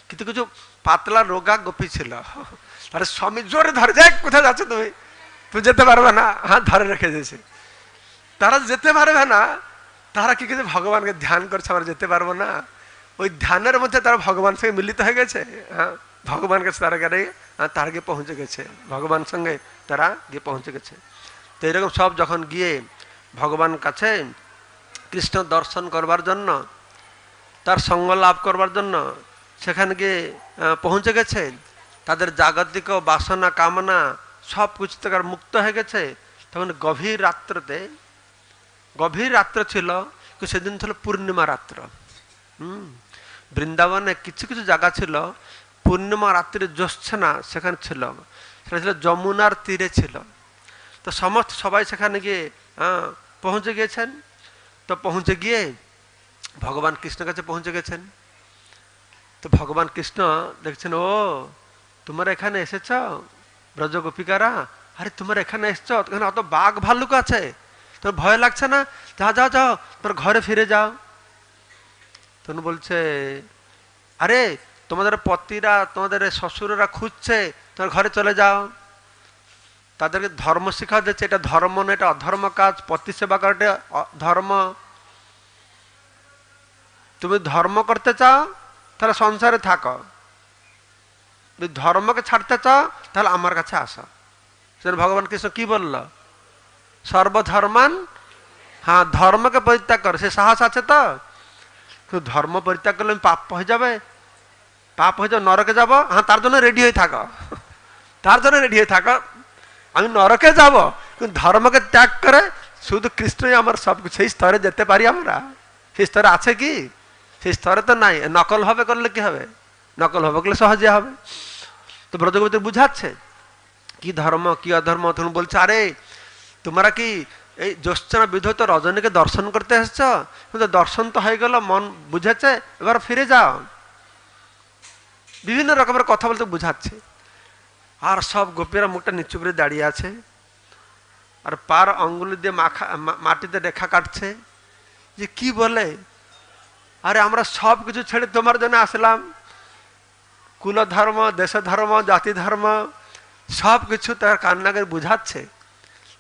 কিন্তু কিছু পাতলা রোগা গোপী ছিল, আরে স্বামী জোরে ধরে, যাক কোথায় যাচ্ছ তুমি, তুমি যেতে পারবে না, হাত ধরে রেখে দিয়েছে। তারা যেতে পারবে না, তারা কি কিছু ভগবানকে ধ্যান করছে, আমরা যেতে পারবো না, ওই ধ্যানের মধ্যে তারা ভগবান সঙ্গে মিলিত হয়ে গেছে, হ্যাঁ, ভগবান কাছে তারা গেলে তারা গিয়ে পৌঁছে গেছে, ভগবান সঙ্গে তারা গিয়ে পৌঁছে গেছে। তো এরকম সব যখন গিয়ে ভগবান কাছে কৃষ্ণ দর্শন করবার জন্য, তার সঙ্গ লাভ করবার জন্য সেখানে গিয়ে পৌঁছে গেছে, তাদের জাগতিক বাসনা কামনা সব কিছু থেকে মুক্ত হয়ে গেছে। তখন গভীর রাত্র ছিল, সেদিন ছিল পূর্ণিমা রাত্র। বৃন্দাবনে কিছু কিছু জায়গা ছিল পূর্ণিমা রাত্রে জ্যোৎস্না সেখানে ছিল, সেটা ছিল যমুনার তীরে ছিল। তো সবাই সেখানে গিয়ে পৌঁছে গিয়েছেন। তো পৌঁছে গিয়ে ভগবান কৃষ্ণের কাছে পৌঁছে গেছেন। তো ভগবান কৃষ্ণ দেখছেন, ও তোমরা এখানে এসেছ ব্রজ গোপিকারা, আরে তোমরা এখানে এসছো, এখানে অত বাঘ ভাল্লুক আছে, তোমার ভয় লাগছে না? যাও যাও যাও, তোমার ঘরে ফিরে যাও। তখন বলছে, আরে তোমাদের পতিরা, তোমাদের শ্বশুরেরা খুঁজছে, তোমার ঘরে চলে যাও। তাদেরকে ধর্ম শিক্ষা দিচ্ছে, এটা ধর্ম না, এটা অধর্ম কাজ, পতি সেবা করাটা ধর্ম। তুমি ধর্ম করতে চাও তাহলে সংসারে থাকো, যদি ধর্মকে ছাড়তে চাও তাহলে আমার কাছে আসো। সেটা ভগবান কৃষ্ণ কি বলল, সর্বধর্মান, হ্যাঁ, ধর্মকে পরিত্যাগ কর। সে সাহস আছে তো? কিন্তু ধর্ম পরিত্যাগ করলে পাপ হয়ে যাবে, পাপ হয়ে যাবে, নরকে যাব, হ্যাঁ, তার জন্য রেডি হয়ে থাকো, তার জন্য রেডি হয়ে থাকো, আমি নরকে যাব, কিন্তু ধর্মকে ত্যাগ করে শুধু কৃষ্ণই আমার সব কিছু, সেই স্তরে যেতে পারি আমরা? সেই স্তরে আছে কি? সেই স্তরে তো নাই। নকল ভাবে করলে কি হবে? নকল ভাবে করলে সহজে হবে। তো ব্রজগোপী বুঝাচ্ছে কি ধর্ম কি অধর্ম। তখন বলছে, আরে তোমরা কি এই জ্যোৎস্না বিধৌত রজনীকে দর্শন করতে এসেছ? কিন্তু দর্শন তো হয়ে গেল, মন বুঝেছে, এবার ফিরে যাও। বিভিন্ন রকমের কথা বলতে বুঝাচ্ছে। আর সব গোপীরা মুখটা নিচু করে দাঁড়িয়ে আছে, আর পার আঙ্গুলি দিয়ে মাটিতে রেখা কাটছে, যে কি বলে, আরে আমরা সব কিছু ছেড়ে তোমার জন্য আসলাম, কুল ধর্ম, দেশ ধর্ম, জাতি ধর্ম সব কিছু তার কান্না করে বুঝাচ্ছে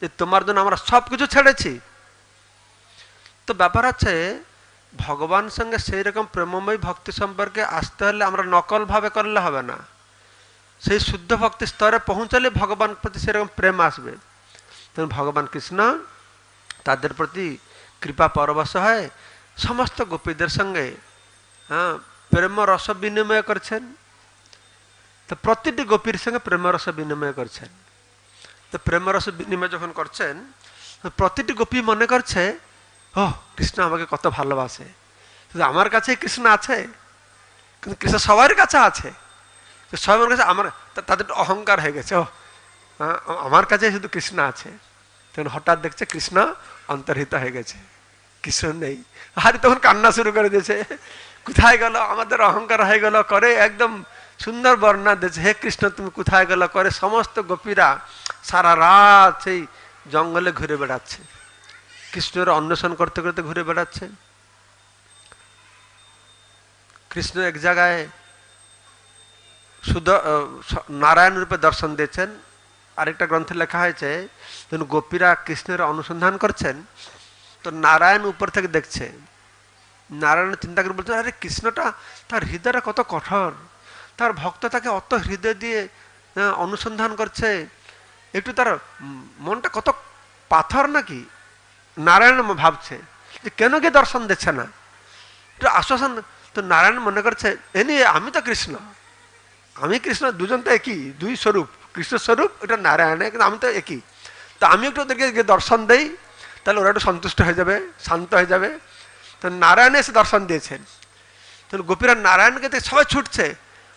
যে তোমার জন্য আমরা সব কিছু ছেড়েছি। তো ব্যাপার আছে ভগবান সঙ্গে সেই রকম প্রেমময় ভক্তি সম্পর্কে আসতে হলে আমরা নকল ভাবে করলে হবে না, সেই শুদ্ধ ভক্তি স্তরে পৌঁছালে ভগবান প্রতি সেরকম প্রেম আসবে। তেমন ভগবান কৃষ্ণ তাদের প্রতি কৃপা পরবশ হয় সমস্ত গোপীদের সঙ্গে প্রেম রস বিনিময় করছেন। তো প্রতিটি গোপীর সঙ্গে প্রেম রস বিনিময় করছেন। তো প্রেম রস বিনিময় যখন করছেন প্রতিটি গোপী মনে করছে ও কৃষ্ণ আমাকে কত ভালোবাসে, শুধু আমার কাছে কৃষ্ণ আছে, কিন্তু কৃষ্ণ সবার কাছে আছে, সবার কাছে আমার, তাদের অহংকার হয়ে গেছে, ও আমার কাছে শুধু কৃষ্ণ আছে। তখন হঠাৎ দেখছে কৃষ্ণ অন্তর্হিত হয়ে গেছে, কৃষ্ণ নেই। আর তখন কান্না শুরু করে দিয়েছে, কোথায় গেল আমাদের অহংকার হয়ে গেল করে একদম সুন্দর বর্ণনা দিয়েছে, হে কৃষ্ণ তুমি কোথায় গেল করে সমস্ত গোপীরা সারা রাত সেই জঙ্গলে ঘুরে বেড়াচ্ছে, কৃষ্ণের অন্বেষণ করতে করতে ঘুরে বেড়াচ্ছে। কৃষ্ণ এক জায়গায় শুধু নারায়ণ রূপে দর্শন দিয়েছেন। আরেকটা গ্রন্থে লেখা হয়েছে যখন গোপীরা কৃষ্ণের অনুসন্ধান করছেন তো নারায়ণ উপর থেকে দেখছে, নারায়ণ চিন্তা করে বলছেন আরে কৃষ্ণটা তার হৃদয়টা কত কঠোর, তার ভক্ত তাকে অত হৃদয় দিয়ে অনুসন্ধান করছে, একটু তার মনটা কত পাথর নাকি। নারায়ণ ভাবছে যে কেন কি দর্শন দিচ্ছে না, একটু আশ্বাসন। তো নারায়ণ মনে করছে এনি আমি তো কৃষ্ণ, আমি কৃষ্ণ, দুজন তো একই, দুই স্বরূপ, কৃষ্ণ স্বরূপ এটা নারায়ণে, কিন্তু আমি তো একই। তো আমি একটু ওদেরকে দর্শন দেই, তাহলে ওরা একটু সন্তুষ্ট হয়ে যাবে, শান্ত হয়ে যাবে। তো নারায়ণ এসে দর্শন দিয়েছেন। তখন গোপীরা নারায়ণকে দেখে সবাই ছুটছে,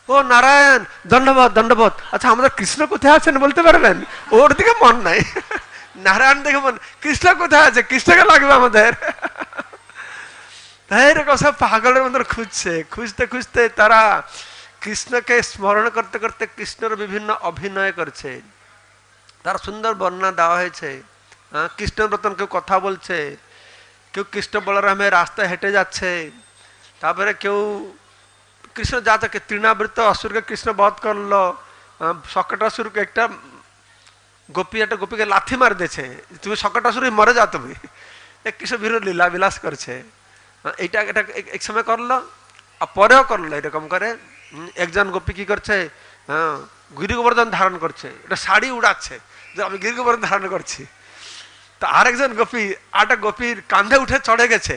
ও নারায়ণ দণ্ডবোধ দণ্ডবোধ। আচ্ছা আমাদের কৃষ্ণ কোথায় আছেন বলতে পারবেন? ওর দিকে মন নাই, নারায়ণ দেখে মন, কৃষ্ণ কোথায় আছে, কৃষ্ণকে লাগবে আমাদের। তাই এরকম সব পাগলের মধ্যে খুঁজছে, খুঁজতে খুঁজতে তারা কৃষ্ণকে স্মরণ করতে করতে কৃষ্ণের বিভিন্ন অভিনয় করছে। তার সুন্দর বর্ণনা দেওয়া হয়েছে। কৃষ্ণের মতন কেউ কথা বলছে, কেউ কৃষ্ণ বলরামের রাস্তায় হেঁটে যাচ্ছে, তারপরে কেউ কৃষ্ণ যাচ্ছে, তৃণাবৃত অসুরকে কৃষ্ণ বধ করলো, শকটাসুরকে একটা গোপীকে লাথি মার দিয়েছে, তুমি শকটাসুর মরে যাও তুমি, কৃষ্ণ বিভিন্ন লীলা বিলাস করছে। এইটা এটা এক সময় করলো, আর পরেও করলো এরকম করে। একজন গোপী কি করছে, গিরি গোবর্ধন ধারণ করছে, এটা শাড়ি উড়াচ্ছে যে আমি গিরি গোবর্ধন ধারণ করছি। তো আরেকজন গোপী আটা গোপীর কাঁধে উঠে চড়ে গেছে,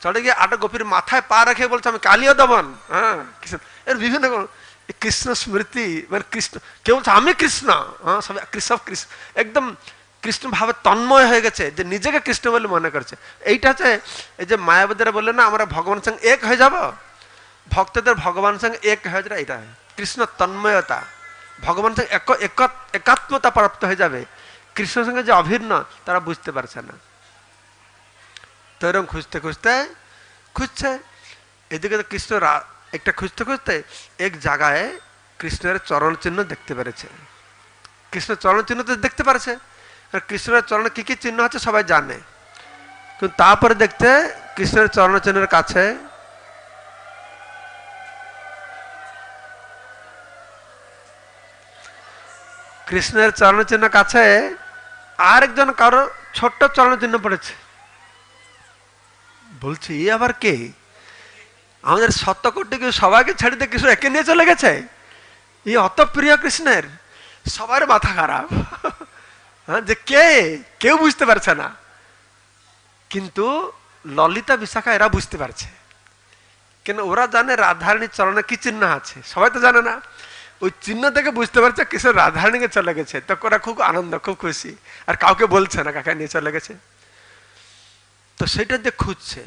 চড়ে গিয়ে আটা গোপীর মাথায় পা রেখে বলছে আমি কালীয় দমন। কৃষ্ণ এর বিভিন্ন কৃষ্ণ স্মৃতি, মানে কৃষ্ণ কেউ বলছে আমি কৃষ্ণ, সব কৃষ্ণ কৃষ্ণ একদম কৃষ্ণ ভাবে তন্ময় হয়ে গেছে, যে নিজেকে কৃষ্ণ বলে মনে করছে। এইটা হচ্ছে এই যে মায়াবাদীরা বললে না আমরা ভগবানের সঙ্গে এক হয়ে যাব, ভক্তদের ভগবানের সঙ্গে এক হয়ে যাবে, এটা কৃষ্ণ তন্ময়তা, ভগবানের সঙ্গে একাত্মতা প্রাপ্ত হয়ে যাবে। কৃষ্ণের সঙ্গে যে অভিন্ন তারা বুঝতে পারছে না। তো এরকম খুঁজতে খুঁজতে খুঁজছে, এদিকে তো কৃষ্ণ একটা খুঁজতে খুঁজতে এক জায়গায় কৃষ্ণের চরণ চিহ্ন দেখতে পেরেছে। কৃষ্ণের চরণ চিহ্ন তো দেখতে পারছে, কৃষ্ণের চরণে কি কি চিহ্ন আছে সবাই জানে, কিন্তু তারপরে দেখতে কৃষ্ণের চরণ চিহ্নের কাছে কৃষ্ণের চরণ চিহ্ন কাছে আরেকজন কারো ছোট্ট চরণ চিহ্ন পড়েছে। বলছি এ আবার কে? আমাদের 7 কোটি সবাইকে ছেড়ে দিয়ে কৃষ্ণ একে নিয়ে চলে গেছে, এই অত প্রিয় কৃষ্ণের, সবার মাথা খারাপ। যে কে, কেউ বুঝতে পারছে না, কিন্তু ললিতা বিশাখা এরা বুঝতে পারছে। কেন ওরা জানে রাধারানীর চরণে কি চিহ্ন আছে, সবাই তো জানে না। ওই চিহ্ন থেকে বুঝতে পারছে কৃষ্ণ রাধারানীকে চলে গেছে, তো ওরা খুব আনন্দ, খুব খুশি, আর কাউকে বলছে না কাকে নিয়ে চলে গেছে। তো সেটা দিয়ে খুঁজছে।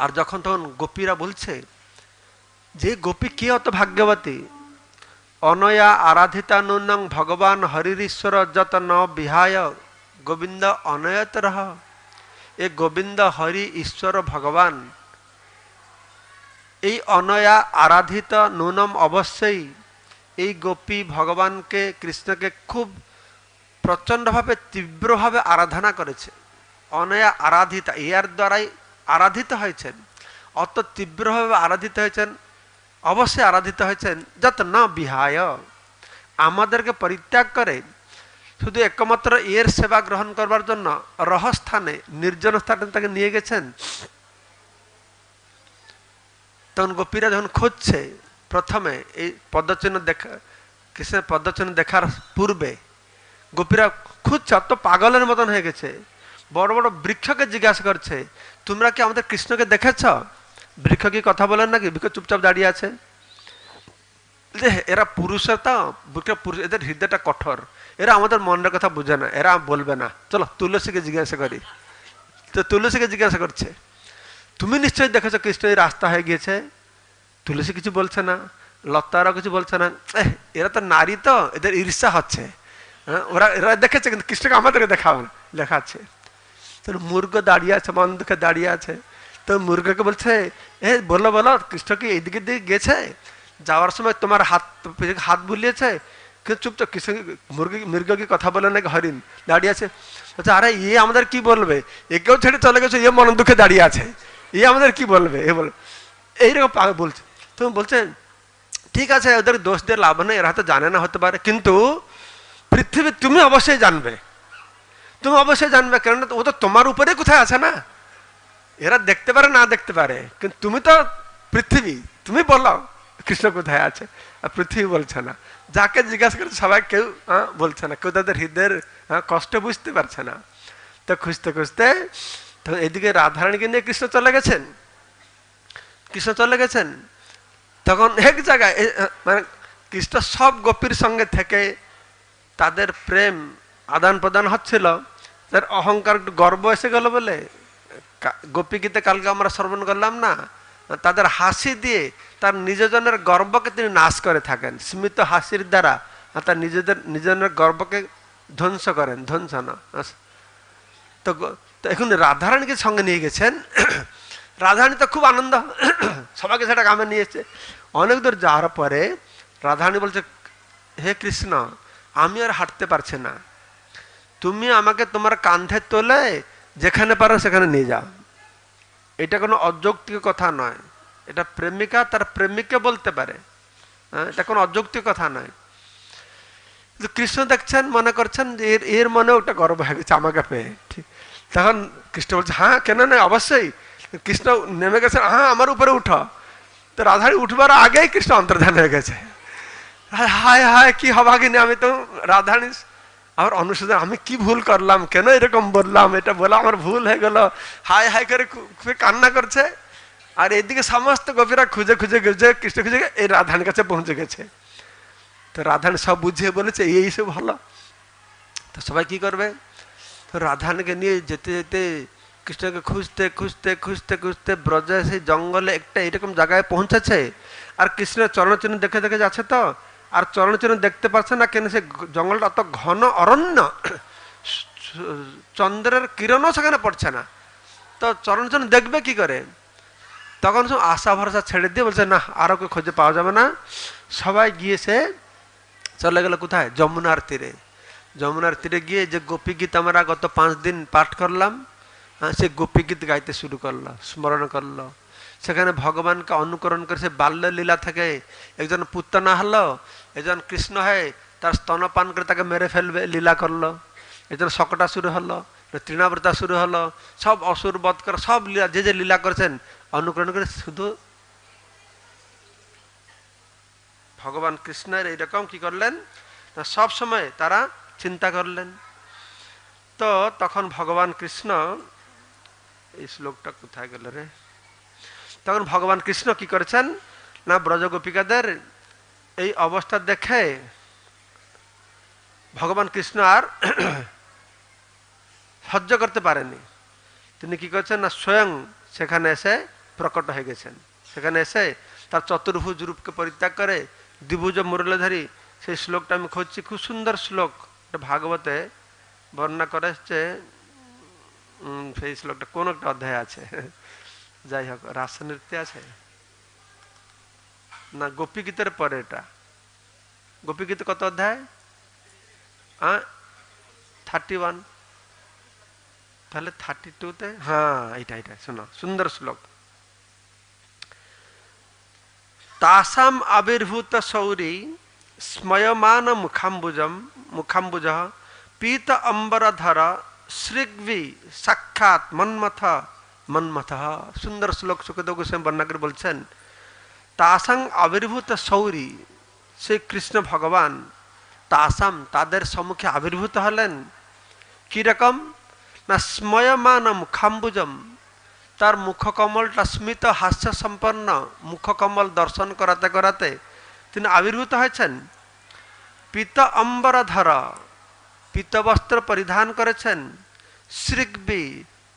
আর যখন তখন গোপীরা বলছে যে গোপী কে অত ভাগ্যবতী, অনয়া আরাধিতা নুনং ভগবান হরিশ্বর যত ন বিহায় গোবিন্দ অনয়ত রহ। এ গোবিন্দ হরি ঈশ্বর ভগবান, এই অনয়া আরাধিত নুনম অবশ্যই এই গোপী ভগবানকে কৃষ্ণকে খুব প্রচণ্ডভাবে তীব্রভাবে আরাধনা করেছে। অনয়া আরাধিতা, ইয়ার দ্বারাই আরাধিত হয়েছেন, অত তীব্রভাবে আরাধিত হয়েছেন, অবশ্যই আরাধিত হয়েছেন যত না বিহায়, আমাদেরকে পরিত্যাগ করে শুধু একমাত্র এর সেবা গ্রহণ করবার জন্য রহস্থানে নির্জন স্থানে তাকে নিয়ে গেছেন। তখন গোপীরা যখন খুঁজছে, প্রথমে এই পদচিহ্ন দেখা, কৃষ্ণের পদচিহ্ন দেখার পূর্বে গোপীরা খুঁজছে, অত পাগলের মতন হয়ে গেছে। বড় বড় বৃক্ষকে জিজ্ঞাসা করছে, তোমরা কি আমাদের কৃষ্ণকে দেখেছ? বৃক্ষ কি কথা বলেন নাকি? বৃক্ষ চুপচাপ দাঁড়িয়ে আছে। এরা পুরুষের তো পুরুষ, এদের হৃদয়টা কঠোর, এরা আমাদের মনের কথা বুঝে না, এরা বলবে না, চলো তুলসীকে জিজ্ঞাসা করি। তো তুলসীকে জিজ্ঞাসা করছে, তুমি নিশ্চয়ই দেখেছো কৃষ্ণ এই রাস্তা হয়ে গিয়েছে। তুলসী কিছু বলছে না, লতারাও কিছু বলছে না। এরা তো নারী, তো এদের ঈর্ষা হচ্ছে, এরা দেখেছে কিন্তু কৃষ্ণকে আমাদেরকে দেখাচ্ছে। তো মুর্গ দাঁড়িয়ে আছে, মন দুঃখে দাঁড়িয়ে আছে। তো মুর্গকে বলছে, বলো বলো, কৃষ্ণ কি এইদিকে দিকে গেছে? যাওয়ার সময় তোমার হাত বুলিয়েছে? কিন্তু চুপচাপ কৃষ্ণ, মৃগ কি কথা বলে নাকি? হরিণ দাঁড়িয়ে আছে। আচ্ছা, আরে ইয়ে আমাদের কি বলবে? একেও ছেড়ে চলে গেছে, ইয়ে মন দুঃখে দাঁড়িয়ে আছে, ইয়ে আমাদের কি বলবে? এ বল, এইরকম বলছে। তুমি বলছে ঠিক আছে, ওদের দোষ দিয়ে লাভ নেই, এরা হয়তো জানে না হতে পারে, কিন্তু পৃথিবী তুমি অবশ্যই জানবে, তুমি অবশ্যই জানবে, কেননা ও তো তোমার উপরে কোথায় আছে না। এরা দেখতে পারে না দেখতে পারে, কিন্তু তুমি তো পৃথিবী, তুমি বলো কৃষ্ণ কোথায় আছে। আর পৃথিবী বলছে না, যাকে জিজ্ঞাসা করছে সবাই কেউ বলছে না, কেউ তাদের হৃদয়ের কষ্ট বুঝতে পারছে না। তো খুঁজতে খুঁজতে তো এদিকে রাধারানীকে নিয়ে কৃষ্ণ চলে গেছেন। তখন এক জায়গায় মানে কৃষ্ণ সব গোপীর সঙ্গে থেকে তাদের প্রেম আদান প্রদান হচ্ছিল। তার অহংকার, গর্ব এসে গেল বলে, গোপী গীতে কালকে আমরা শ্রবণ করলাম না, তাদের হাসি দিয়ে তার নিজজনের গর্বকে তিনি নাশ করে থাকেন। স্মিত হাসির দ্বারা তার নিজজনের গর্বকে ধ্বংস করেন, ধ্বংস না। তো এখন রাধারানীকে সঙ্গে নিয়ে গেছেন। রাধারানী তো খুব আনন্দ, সবাইকে সেটা কামে নিয়েছে। অনেক দূর যাওয়ার পরে রাধারানী বলছে, হে কৃষ্ণ, আমি আর হাঁটতে পারছি না, তুমি আমাকে তোমার কাঁধে তোলে যেখানে পারো সেখানে নিয়ে যাও। এটা কোনো অযৌক্তিক কথা নয়, এটা প্রেমিকা তার প্রেমিককে বলতে পারে, এটা কোনো অযৌক্তিক কথা নয়। কৃষ্ণ দেখছেন, মনে করছেন যে এর মনে ওটা গর্ব হয়ে গেছে আমাকে পেয়ে। ঠিক তখন কৃষ্ণ বলছে, হ্যাঁ কেন নয়, অবশ্যই। কৃষ্ণ নেমে গেছেন, হ্যাঁ আমার উপরে উঠো। তো রাধারানী উঠবার আগেই কৃষ্ণ অন্তর্ধান হয়ে গেছে। হায় হায় কি হবাগিনী, আমি তো রাধারানী আমার অনুশোচনা, আমি কি ভুল করলাম, কেন এরকম বললাম, এটা বলা আমার ভুল হয়ে গেল। হায় হায় করে খুবই কান্না করছে। আর এইদিকে সমস্ত গোপীরা খুঁজে খুঁজে খুঁজে কৃষ্ণ খুঁজে এই রাধারানীর কাছে পৌঁছে গেছে। তো রাধারানী সব বুঝিয়ে বলেছে এইসব হলো। তো সবাই কি করবে? তো রাধারানীকে নিয়ে যেতে যেতে কৃষ্ণকে খুঁজতে খুঁজতে খুঁজতে খুঁজতে ব্রজে সেই জঙ্গলে একটা এরকম জায়গায় পৌঁছেছে। আর কৃষ্ণের চরণচিহ্ন দেখে দেখে যাচ্ছে, তো আর চরণচিহ্ন দেখতে পাচ্ছে না, কেন সে জঙ্গলটা অত ঘন অরণ্য, চন্দ্রের কিরণও সেখানে পড়ছে না। তো চরণচিহ্ন দেখবে কি করে? তখন সব আশা ভরসা ছেড়ে দিয়ে বলছে, না আরও কেউ খুঁজে পাওয়া যাবে না। সবাই গিয়েছে, চলে গেল কোথায়? যমুনার তীরে। যমুনার তীরে গিয়ে যে গোপী গীত আমরা গত 5 দিন পাঠ করলাম, সে গোপী গীত গাইতে শুরু করলো, স্মরণ করলো। সেখানে ভগবানকে অনুকরণ করে সে বাল্য লীলা থেকে একজন পুত্তনা হলো, একজন কৃষ্ণ হয়ে তার স্তনপান করে তাকে মেরে ফেলবে লীলা করলো, একজন শকটা শুরু হলো, তৃণাবৃতা শুরু হলো, সব অসুর বধ করে সব লীলা যে যে লীলা করেছেন অনুকরণ করে শুধু ভগবান কৃষ্ণের এইরকম কি করলেন না, সব সময় তারা চিন্তা করলেন। তো তখন ভগবান কৃষ্ণ, এই শ্লোকটা কোথায় গেল রে, তখন ভগবান কৃষ্ণ কি করেছেন না, ব্রজগোপিকাদের এই অবস্থা দেখে ভগবান কৃষ্ণ আর সহ্য করতে পারেনি। তিনি কি করছেন না, স্বয়ং সেখানে এসে প্রকট হয়ে গেছেন। সেখানে এসে তার চতুর্ভুজ রূপকে পরিত্যাগ করে দ্বিভুজ মুরলীধারী, সেই শ্লোকটা আমি খুঁজছি, খুব সুন্দর শ্লোক, এটা ভাগবতে বর্ণনা করে এসছে। সেই শ্লোকটা কোন একটা অধ্যায় আছে, যাই হোক, রাসনৃত্যে আছে না, গোপী গীতের পরে এটা। গোপী গীত কত অধ্যায়? 31। তাহলে 32তে, হ্যাঁ এটা এটা শোনো, সুন্দর শ্লোক। তাসাম আবির্ভূত সৌরি স্ময়মান মুখাম্বুজ পীত অম্বরধর শ্রীগ্বি সাক্ষাৎ মন্মথ। সুন্দর শ্লোক সুখদেব গোস্বামী বর্ণনা করে বলছেন, তাসাং আবির্ভূত সৌরি, সেই কৃষ্ণ ভগবান তাসাম তাদের সম্মুখে আবির্ভূত হলেন। কিরকম না স্ময়মান মুখাম্বুজম, তার মুখকমলটা স্মিত হাস্য সম্পন্ন মুখকমল দর্শন করাতে করাতে তিনি আবির্ভূত হয়েছেন। পীত অম্বরধর, পীত বস্ত্র পরিধান করেছেন। শ্রীগ্বি,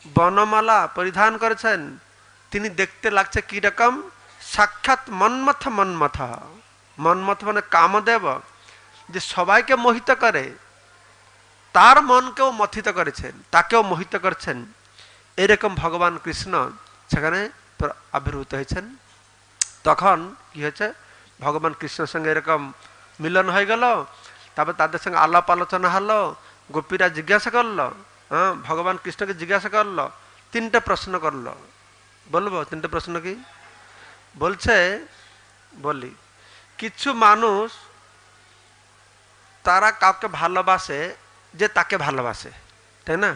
বনমালা পরিধান করেছেন। তিনি দেখতে লাগছে কিরকম, সাক্ষাৎ মন্মথ। মন্মথ মানে কামদেব, যে সবাইকে মোহিত করে, তার মনকেও মথিত করেছেন, তাকেও মোহিত করছেন। এরকম ভগবান কৃষ্ণ সেখানে আবির্ভূত হয়েছেন। তখন কি হয়েছে, ভগবান কৃষ্ণের সঙ্গে এরকম মিলন হয়ে গেল। তারপর তাদের সঙ্গে আলাপ আলোচনা হলো। গোপীরা জিজ্ঞাসা করলো, হ্যাঁ ভগবান কৃষ্ণকে জিজ্ঞাসা করলো, 3টে প্রশ্ন করলো। বলবো 3টে প্রশ্ন কি বলছে, বলি। কিছু মানুষ তারা কাউকে ভালোবাসে যে তাকে ভালোবাসে, তাই না?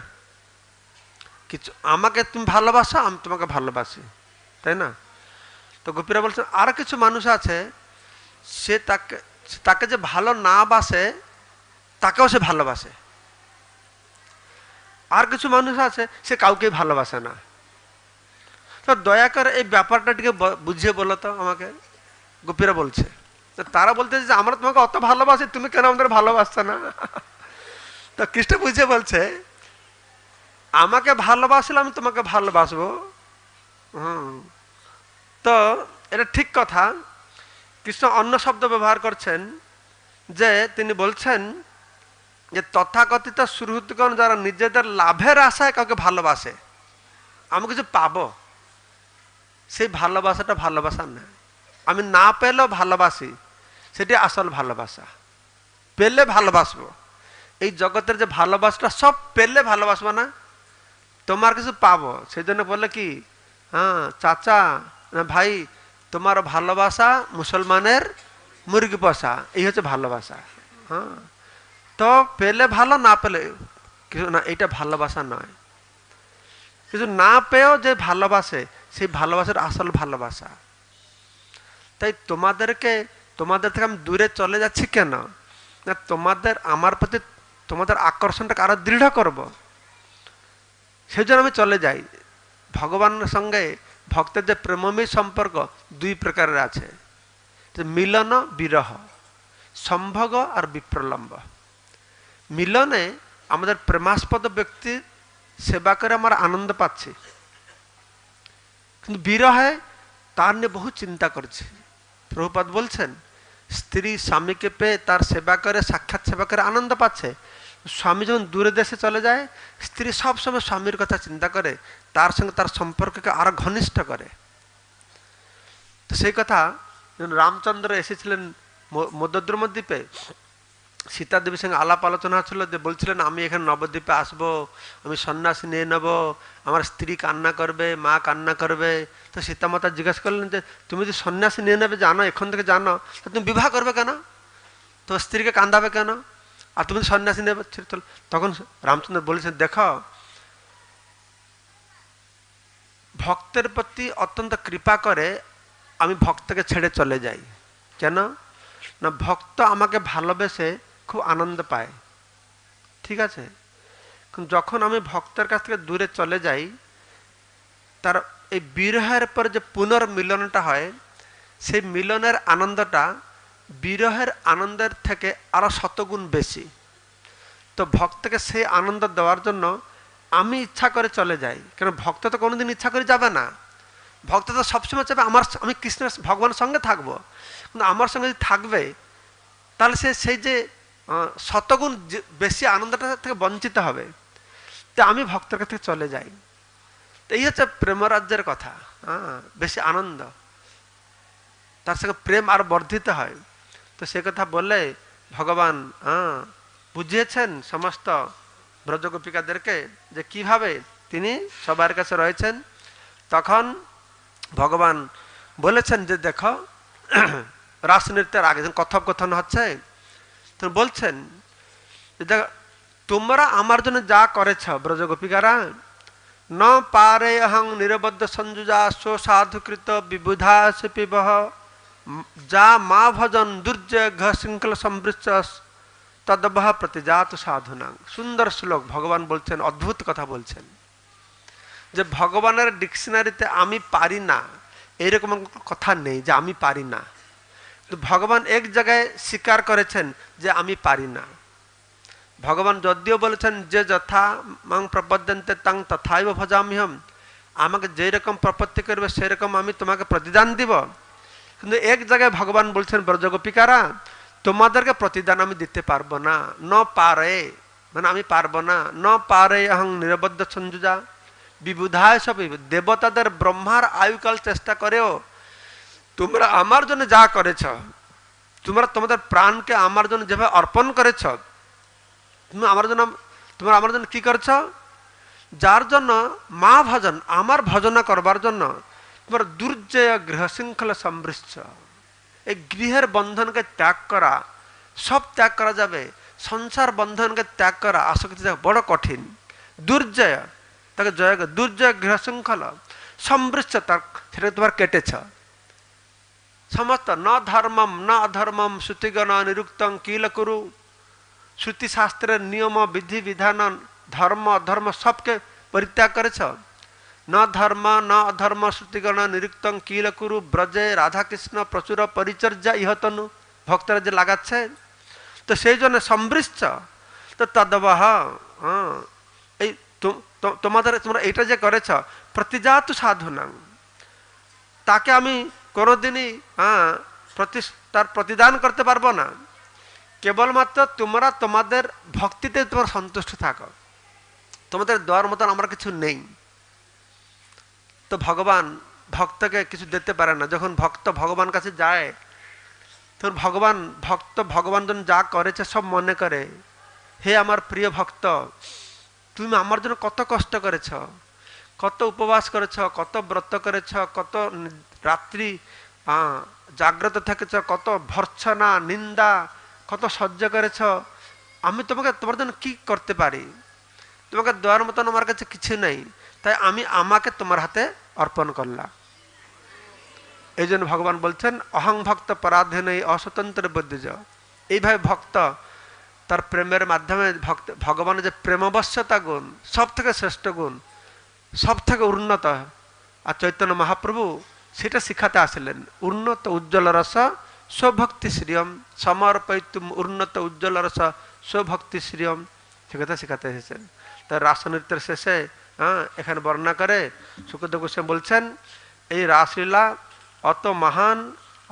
কিছু, আমাকে তুমি ভালোবাসো, আমি তোমাকে ভালোবাসি, তাই না? তো গোপীরা বলছেন আর কিছু মানুষ আছে, সে তাকে যে ভালো না বাসে তাকেও সে ভালোবাসে। আর কিছু মানুষ আছে সে কাউকে ভালোবাসে না। তো দয়া করে এই ব্যাপারটা টিকে বুঝিয়ে বলো তো আমাকে। গোপীরা বলছে, তারা বলতে যে আমরা তোমাকে অত ভালোবাসি, তুমি কেন আমাদের ভালোবাসছো না? তো কৃষ্ণ বুঝিয়ে বলছে, আমাকে ভালোবাসলে আমি তোমাকে ভালোবাসবো। তো এটা ঠিক কথা। কৃষ্ণ অন্য শব্দ ব্যবহার করছেন, যে তিনি বলছেন যে তথাকথিত সুহৃদগণ যারা নিজেদের লাভের আশায় কাউকে ভালোবাসে, আমি কিছু পাবো, সেই ভালোবাসাটা ভালোবাসা না। আমি না পেলেও ভালোবাসি, সেটি আসল ভালোবাসা। পেলে ভালোবাসবো, এই জগতের যে ভালোবাসাটা সব পেলে ভালোবাসবো না, তোমার কিছু পাবো সেই জন্য বললে কি, হ্যাঁ চাচা না ভাই, তোমার ভালোবাসা মুসলমানের মুরগি পোষা, এই হচ্ছে ভালোবাসা। হ্যাঁ, তো পেলে ভালো, না পেলে কিছু না, এটা ভালোবাসা নয়। কিছু না পেয়েও যে ভালোবাসে, সেই ভালোবাসার আসল ভালোবাসা। তাই তোমাদের থেকে আমি দূরে চলে যাচ্ছি কেন না, তোমাদের আমার প্রতি তোমাদের আকর্ষণটাকে আরো দৃঢ় করব, সেই জন্য আমি চলে যাই। ভগবানের সঙ্গে ভক্তের যে প্রেমময় সম্পর্ক 2 প্রকারের আছে, মিলন বিরহ, সম্ভোগ আর বিপ্রলম্ব। মিলনে আমাদের প্রেমাস্পদ ব্যক্তির সেবা করে আমরা আনন্দ পাচ্ছি, কিন্তু বিরহে তার নিয়ে বহু চিন্তা করছি। প্রভুপাদ বলছেন, স্ত্রী স্বামীকে পেয়ে তার সেবা করে, সাক্ষাৎ সেবা করে আনন্দ পাচ্ছে। স্বামী যখন দূরে দেশে চলে যায়, স্ত্রী সবসময় স্বামীর কথা চিন্তা করে, তার সঙ্গে তার সম্পর্ককে আরো ঘনিষ্ঠ করে। তো সেই কথা রামচন্দ্র এসেছিলেন মধ্যদ্রুম দ্বীপে, সীতা দেবীর সঙ্গে আলাপ আলোচনা হচ্ছিল, যে বলছিলেন আমি এখানে নবদ্বীপে আসবো, আমি সন্ন্যাসী নিয়ে নেব, আমার স্ত্রী কান্না করবে, মা কান্না করবে। তো সীতা মাতা জিজ্ঞাসা করলেন যে তুমি যদি সন্ন্যাসী নিয়ে নেবে, জানো এখন থেকে জানো, তো তুমি বিবাহ করবে কেন, তোমার স্ত্রীকে কান্দাবে কেন, আর তুমি সন্ন্যাসী নেবে? তখন রামচন্দ্র বলেছেন, দেখো ভক্তের প্রতি অত্যন্ত কৃপা করে আমি ভক্তকে ছেড়ে চলে যাই। কেন না, ভক্ত আমাকে ভালোবেসে খুব আনন্দ পায়, ঠিক আছে? কিন্তু যখন আমি ভক্তের কাছ থেকে দূরে চলে যাই, তার এই বিরহের পর যে পুনর্মিলনটা হয়, সেই মিলনের আনন্দটা বিরহের আনন্দের থেকে আরো শতগুণ বেশি। তো ভক্তকে সেই আনন্দ দেওয়ার জন্য আমি ইচ্ছা করে চলে যাই, কারণ ভক্ত তো কোনোদিন ইচ্ছা করে যাবে না। ভক্ত তো সবসময় চাইবে আমি কৃষ্ণের ভগবানের সঙ্গে থাকবো, কিন্তু আমার সঙ্গে যদি থাকবে তাহলে সেই যে শতগুণ বেশি আনন্দটা থেকে বঞ্চিত হবে। তো আমি ভক্তের কাছ থেকে চলে যাই। তো এই হচ্ছে প্রেমরাজ্যের কথা। বেশি আনন্দ, তার সঙ্গে প্রেম আর বর্ধিত হয়। তো সে কথা বললে ভগবান বুঝিয়েছেন সমস্ত ব্রজগোপিকাদেরকে যে কিভাবে তিনি সবার কাছে রয়েছেন। তখন ভগবান বলেছেন যে দেখো রাসনৃত্যের আগে যখন কথোপকথন হচ্ছে তখন বলছেন যে দেখো তোমরা আমার জন্য যা করেছ ব্রজগোপিকারা, ন পারে অহং নিরবদ্ধ সঞ্জুজা স্ব সাধুকৃত বিবুধা পিবহ যা মা ভজন দুর্জয় ঘ শৃঙ্খল সমৃদ্ধ তদবহ প্রতিজাত সাধুনা। সুন্দর শ্লোক ভগবান বলছেন, অদ্ভুত কথা বলছেন যে ভগবানের ডিকশনারিতে আমি পারি না এইরকম কথা নেই যে আমি পারি না। তো ভগবান এক জায়গায় স্বীকার করেছেন যে আমি পারি না। ভগবান যদিও বলেছেন যে যথা মাং প্রপদ্যন্তে তাং তথাইব ভজাম্যহম, আমাকে যেই রকম প্রপত্তি করবে সেরকম আমি তোমাকে প্রতিদান দিব, কিন্তু এক জায়গায় ভগবান বলছেন ব্রজগোপিকারা তোমাদেরকে প্রতিদান আমি দিতে পারবো না। ন পারে মানে আমি পারবো না। ন পারে অহং নিরবদ্ধ সঞ্জুজা বিবুধায় সব দেবতাদের ব্রহ্মার আয়ুকাল চেষ্টা করেও তোমরা আমার জন্য যা করেছ, তোমরা তোমাদের প্রাণকে আমার জন্য যেভাবে অর্পণ করেছ, তুমি আমার জন্য কি করছ, যার জন্য মা ভজন আমার ভজনা করবার জন্য তোমার দুর্জয় গৃহ শৃঙ্খলা সমৃদ্ধ, এই গৃহের বন্ধনকে ত্যাগ করা, সব ত্যাগ করা যাবে, সংসার বন্ধনকে ত্যাগ করা আসক্তি বড় কঠিন। দুর্জয় তাকে জয়, দুর্জয় গৃহ শৃঙ্খলা সমৃদ্ধ তার সেটা তোমার কেটেছ। সমস্ত ন ধর্মম ন অধর্মম শ্রুতিগণ নিরুক্তং কিল কুরু, শ্রুতি শাস্ত্রের নিয়ম বিধি বিধান ধর্ম অধর্ম সবকে পরিত্যাগ করেছ। ন ধর্ম ন অধর্ম শ্রুতিগণ নিরুক্তং কিল কুরু ব্রজে রাধাকৃষ্ণ প্রচুর পরিচর্যা ইহতনু, ভক্তরা যে লাগাচ্ছে তো সেই জন্য সমৃদ্ধ তো তদবহ, এই তোমরা এইটা যে করেছ প্রতিজাত সাধুনাং, তাকে আমি কোনোদিনই তার প্রতিদান করতে পারবো না। কেবলমাত্র তোমরা তোমাদের ভক্তিতে তোমরা সন্তুষ্ট থাকো, তোমাদের দেওয়ার মতন আমার কিছু নেই। তো ভগবান ভক্তকে কিছু দিতে পারে না। যখন ভক্ত ভগবান কাছে যায় তখন ভগবান যখন যা করেছে সব মনে করে, হে আমার প্রিয় ভক্ত তুমি আমার জন্য কত কষ্ট করেছ, কত উপবাস করেছ, কত ব্রত করেছ, কত রাত্রি জাগ্রত থেকেছ, কত ভর্ৎসনা নিন্দা কত সহ্য করেছ, আমি তোমার জন্য কি করতে পারি, তোমাকে দেওয়ার মতন আমার কাছে কিছু নেই, তাই আমাকে তোমার হাতে অর্পণ করলাম। এই জন্য ভগবান বলছেন অহং ভক্ত পরাধীন অস্বতন্ত্র বুদ্ধিজ। এইভাবে ভক্ত তার প্রেমের মাধ্যমে ভগবানের যে প্রেমবশ্যতা গুণ সব থেকে শ্রেষ্ঠ গুণ, সব থেকে উন্নত, আর চৈতন্য মহাপ্রভু সেটা শিখাতে আসলেন। উন্নত উজ্জ্বল রস স্বভক্তি শ্রিয়ম সমর্পয়িতুম উন্নত উজ্জ্বল রস স্বভক্তি শ্রিয়ম, সে কথা শিখাতে এসেছেন। তার রাসনৃত্যের শেষে এখানে বর্ণনা করে সুখদেব গোস্বামী বলছেন এই রাসলীলা অত মহান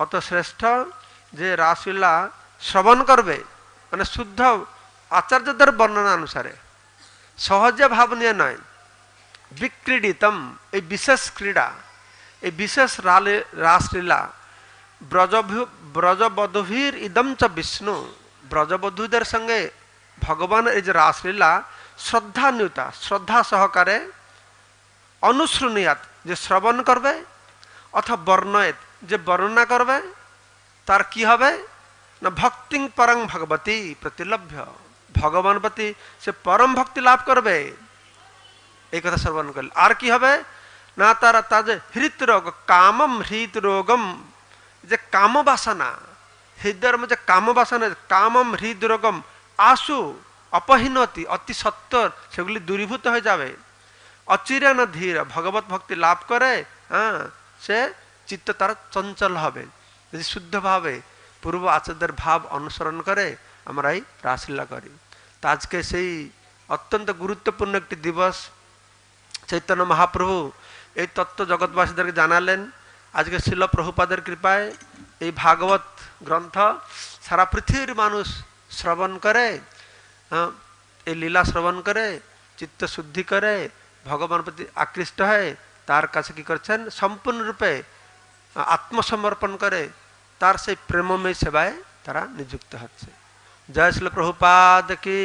অত শ্রেষ্ঠ যে রাসলীলা শ্রবণ করবে মানে শুদ্ধ আচার্যদের বর্ণনা অনুসারে সহজে ভাব নিয়ে নয়, বিক্রীডিতম এই বিশেষ ক্রীড়া, এই বিশেষ রাসলীলা ব্রজবধূর ইদম চ বিষ্ণু, ব্রজবধূদের সঙ্গে ভগবানের এই যে রাসলীলা শ্রদ্ধান্বিতা শ্রদ্ধা সহকারে অনুশ্রুণীয়াত যে শ্রবণ করবে অথবা বর্ণয়েত যে বর্ণনা করবে, তার কি হবে না ভক্তিং পরং ভগবতী প্রতিলভ্য, ভগবান প্রতি সে পরম ভক্তি লাভ করবে এই কথা শ্রবণ করলে। আর কি হবে না তার যে হৃদরোগ কামম হৃদরোগম, যে কামবাসনা হৃদয়ের মধ্যে কামবাসনা কামম হৃদরোগম আশু অপহীনতি অতি সত্তর সেগুলি দূরীভূত হয়ে যাবে। অচিরেন ধীর ভগবত ভক্তি লাভ করে সে চিত্ত তার চঞ্চল হবে যদি শুদ্ধভাবে পূর্ব আচার্যদের ভাব অনুসরণ করে আমরা এই রাসলীলা করি। তা আজকে সেই অত্যন্ত গুরুত্বপূর্ণ একটি দিবস, চৈতন্য মহাপ্রভু এই তত্ত্ব জগৎবাসীদেরকে জানালেন। আজকে শিল প্রভুপাদের কৃপায় এই ভাগবত গ্রন্থ সারা পৃথিবীর মানুষ শ্রবণ করে, এই লীলা শ্রবণ করে চিত্ত শুদ্ধি করে ভগবান প্রতি আকৃষ্ট হয়ে তার কাছে কি করছেন সম্পূর্ণরূপে আত্মসমর্পণ করে তার সেই প্রেমময় সেবায় তারা নিযুক্ত হচ্ছে। জয় শিল প্রভুপাদ কি।